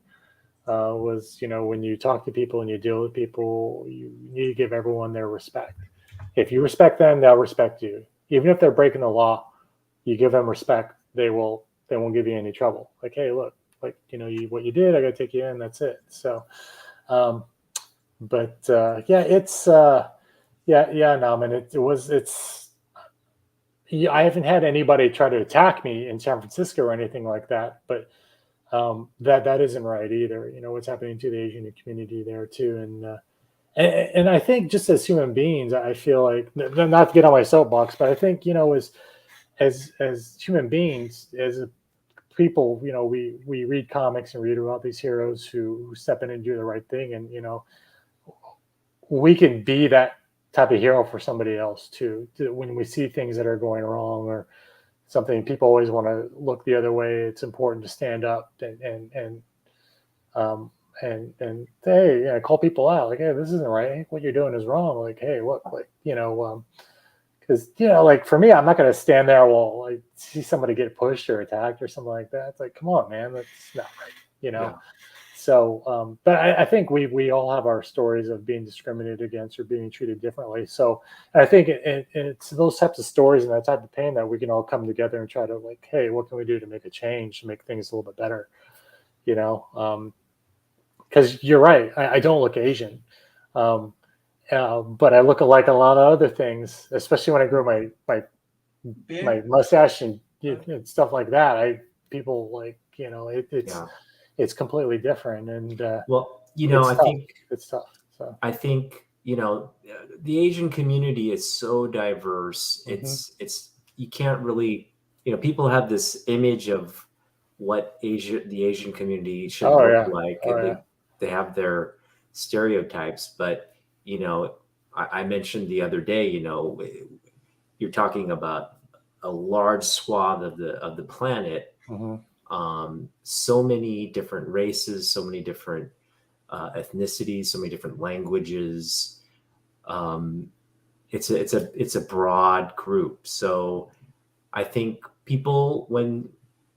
was, when you talk to people and you deal with people, you need to give everyone their respect. If you respect them, they'll respect you. Even if they're breaking the law, you give them respect, they won't give you any trouble. Like, hey, look, like, what you did, I got to take you in. That's it. So, no, man, I haven't had anybody try to attack me in San Francisco or anything like that, but that isn't right either. What's happening to the Asian community there too. And I think just as human beings, I feel like, not to get on my soapbox, but I think, as human beings, as people, we read comics and read about these heroes who step in and do the right thing. And, we can be that type of hero for somebody else too. When we see things that are going wrong or something, people always want to look the other way. It's important to stand up and hey, call people out. Like, hey, this isn't right. What you're doing is wrong. Like, hey, look, like, because, like for me, I'm not going to stand there while I see somebody get pushed or attacked or something like that. It's like, come on, man, that's not right, Yeah. So, but I think we all have our stories of being discriminated against or being treated differently. So I think it's those types of stories and that type of pain that we can all come together and try to, like, hey, what can we do to make a change, to make things a little bit better, because you're right. I don't look Asian. But I look like a lot of other things, especially when I grew my mustache and stuff like that. People like, it's completely different. And I tough. think it's tough. So I think, the Asian community is so diverse. It's you can't really, people have this image of what the Asian community should Oh, look yeah. like. Oh, And yeah. they have their stereotypes, but I mentioned the other day, you're talking about a large swath of the planet, so many different races, so many different ethnicities, so many different languages. It's a broad group. So I think people, when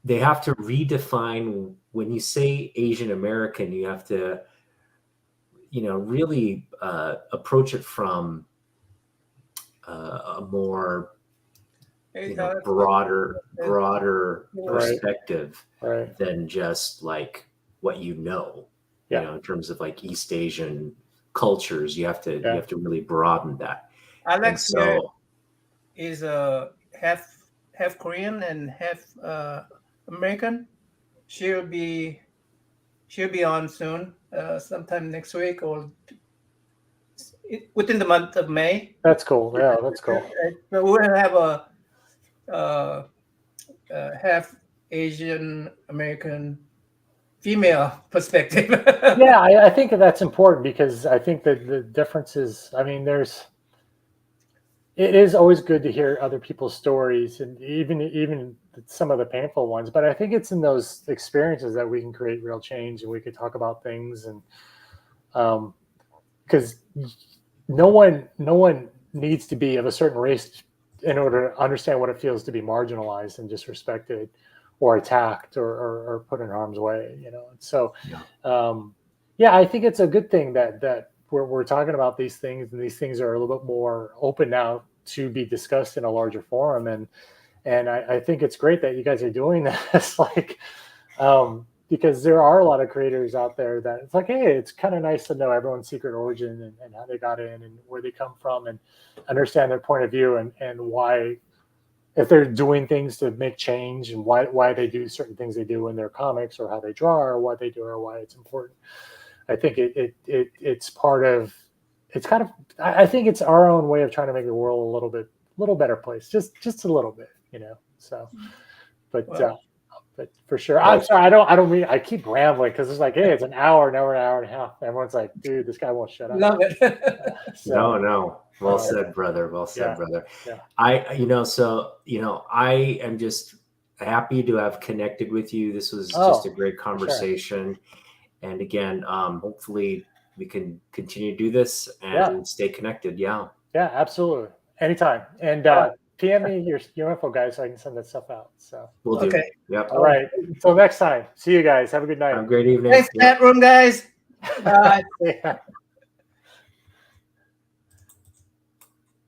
they have to redefine, when you say Asian American, you have to really approach it from a more broader perspective than just like what in terms of like East Asian cultures. You have to really broaden that. Alex is half Korean and half American. She'll be on soon, sometime next week or within the month of May. That's cool. Yeah, that's cool. So we'll have a half Asian American female perspective. Yeah, I think that's important, because I think that the differences, I mean, it is always good to hear other people's stories, and even some of the painful ones. But I think it's in those experiences that we can create real change, and we could talk about things. And because no one needs to be of a certain race in order to understand what it feels to be marginalized and disrespected or attacked or put in harm's way. So I think it's a good thing that we're talking about these things, and these things are a little bit more open now to be discussed in a larger forum. And I think it's great that you guys are doing this, because there are a lot of creators out there that it's like, hey, it's kind of nice to know everyone's secret origin and how they got in and where they come from, and understand their point of view, and why, if they're doing things to make change, and why they do certain things they do in their comics, or how they draw, or what they do, or why it's important. I think it's part of, it's kind of, I think it's our own way of trying to make the world a little better place, just a little bit, so, but for sure. I'm sorry. I don't mean, I keep rambling, because it's like, hey, it's an hour and a half. Everyone's like, dude, this guy won't shut up. Love it. No. Well said, brother. Well said, brother. Yeah. I am just happy to have connected with you. This was just a great conversation. Sure. And again, hopefully we can continue to do this and stay connected. Yeah. Yeah, absolutely. Anytime. And PM me your info, guys, so I can send that stuff out. So we'll do. Okay. Yep. All right. Until next time. See you guys. Have a good night. Have a great evening. Thanks, chat room, guys. Bye. Yeah.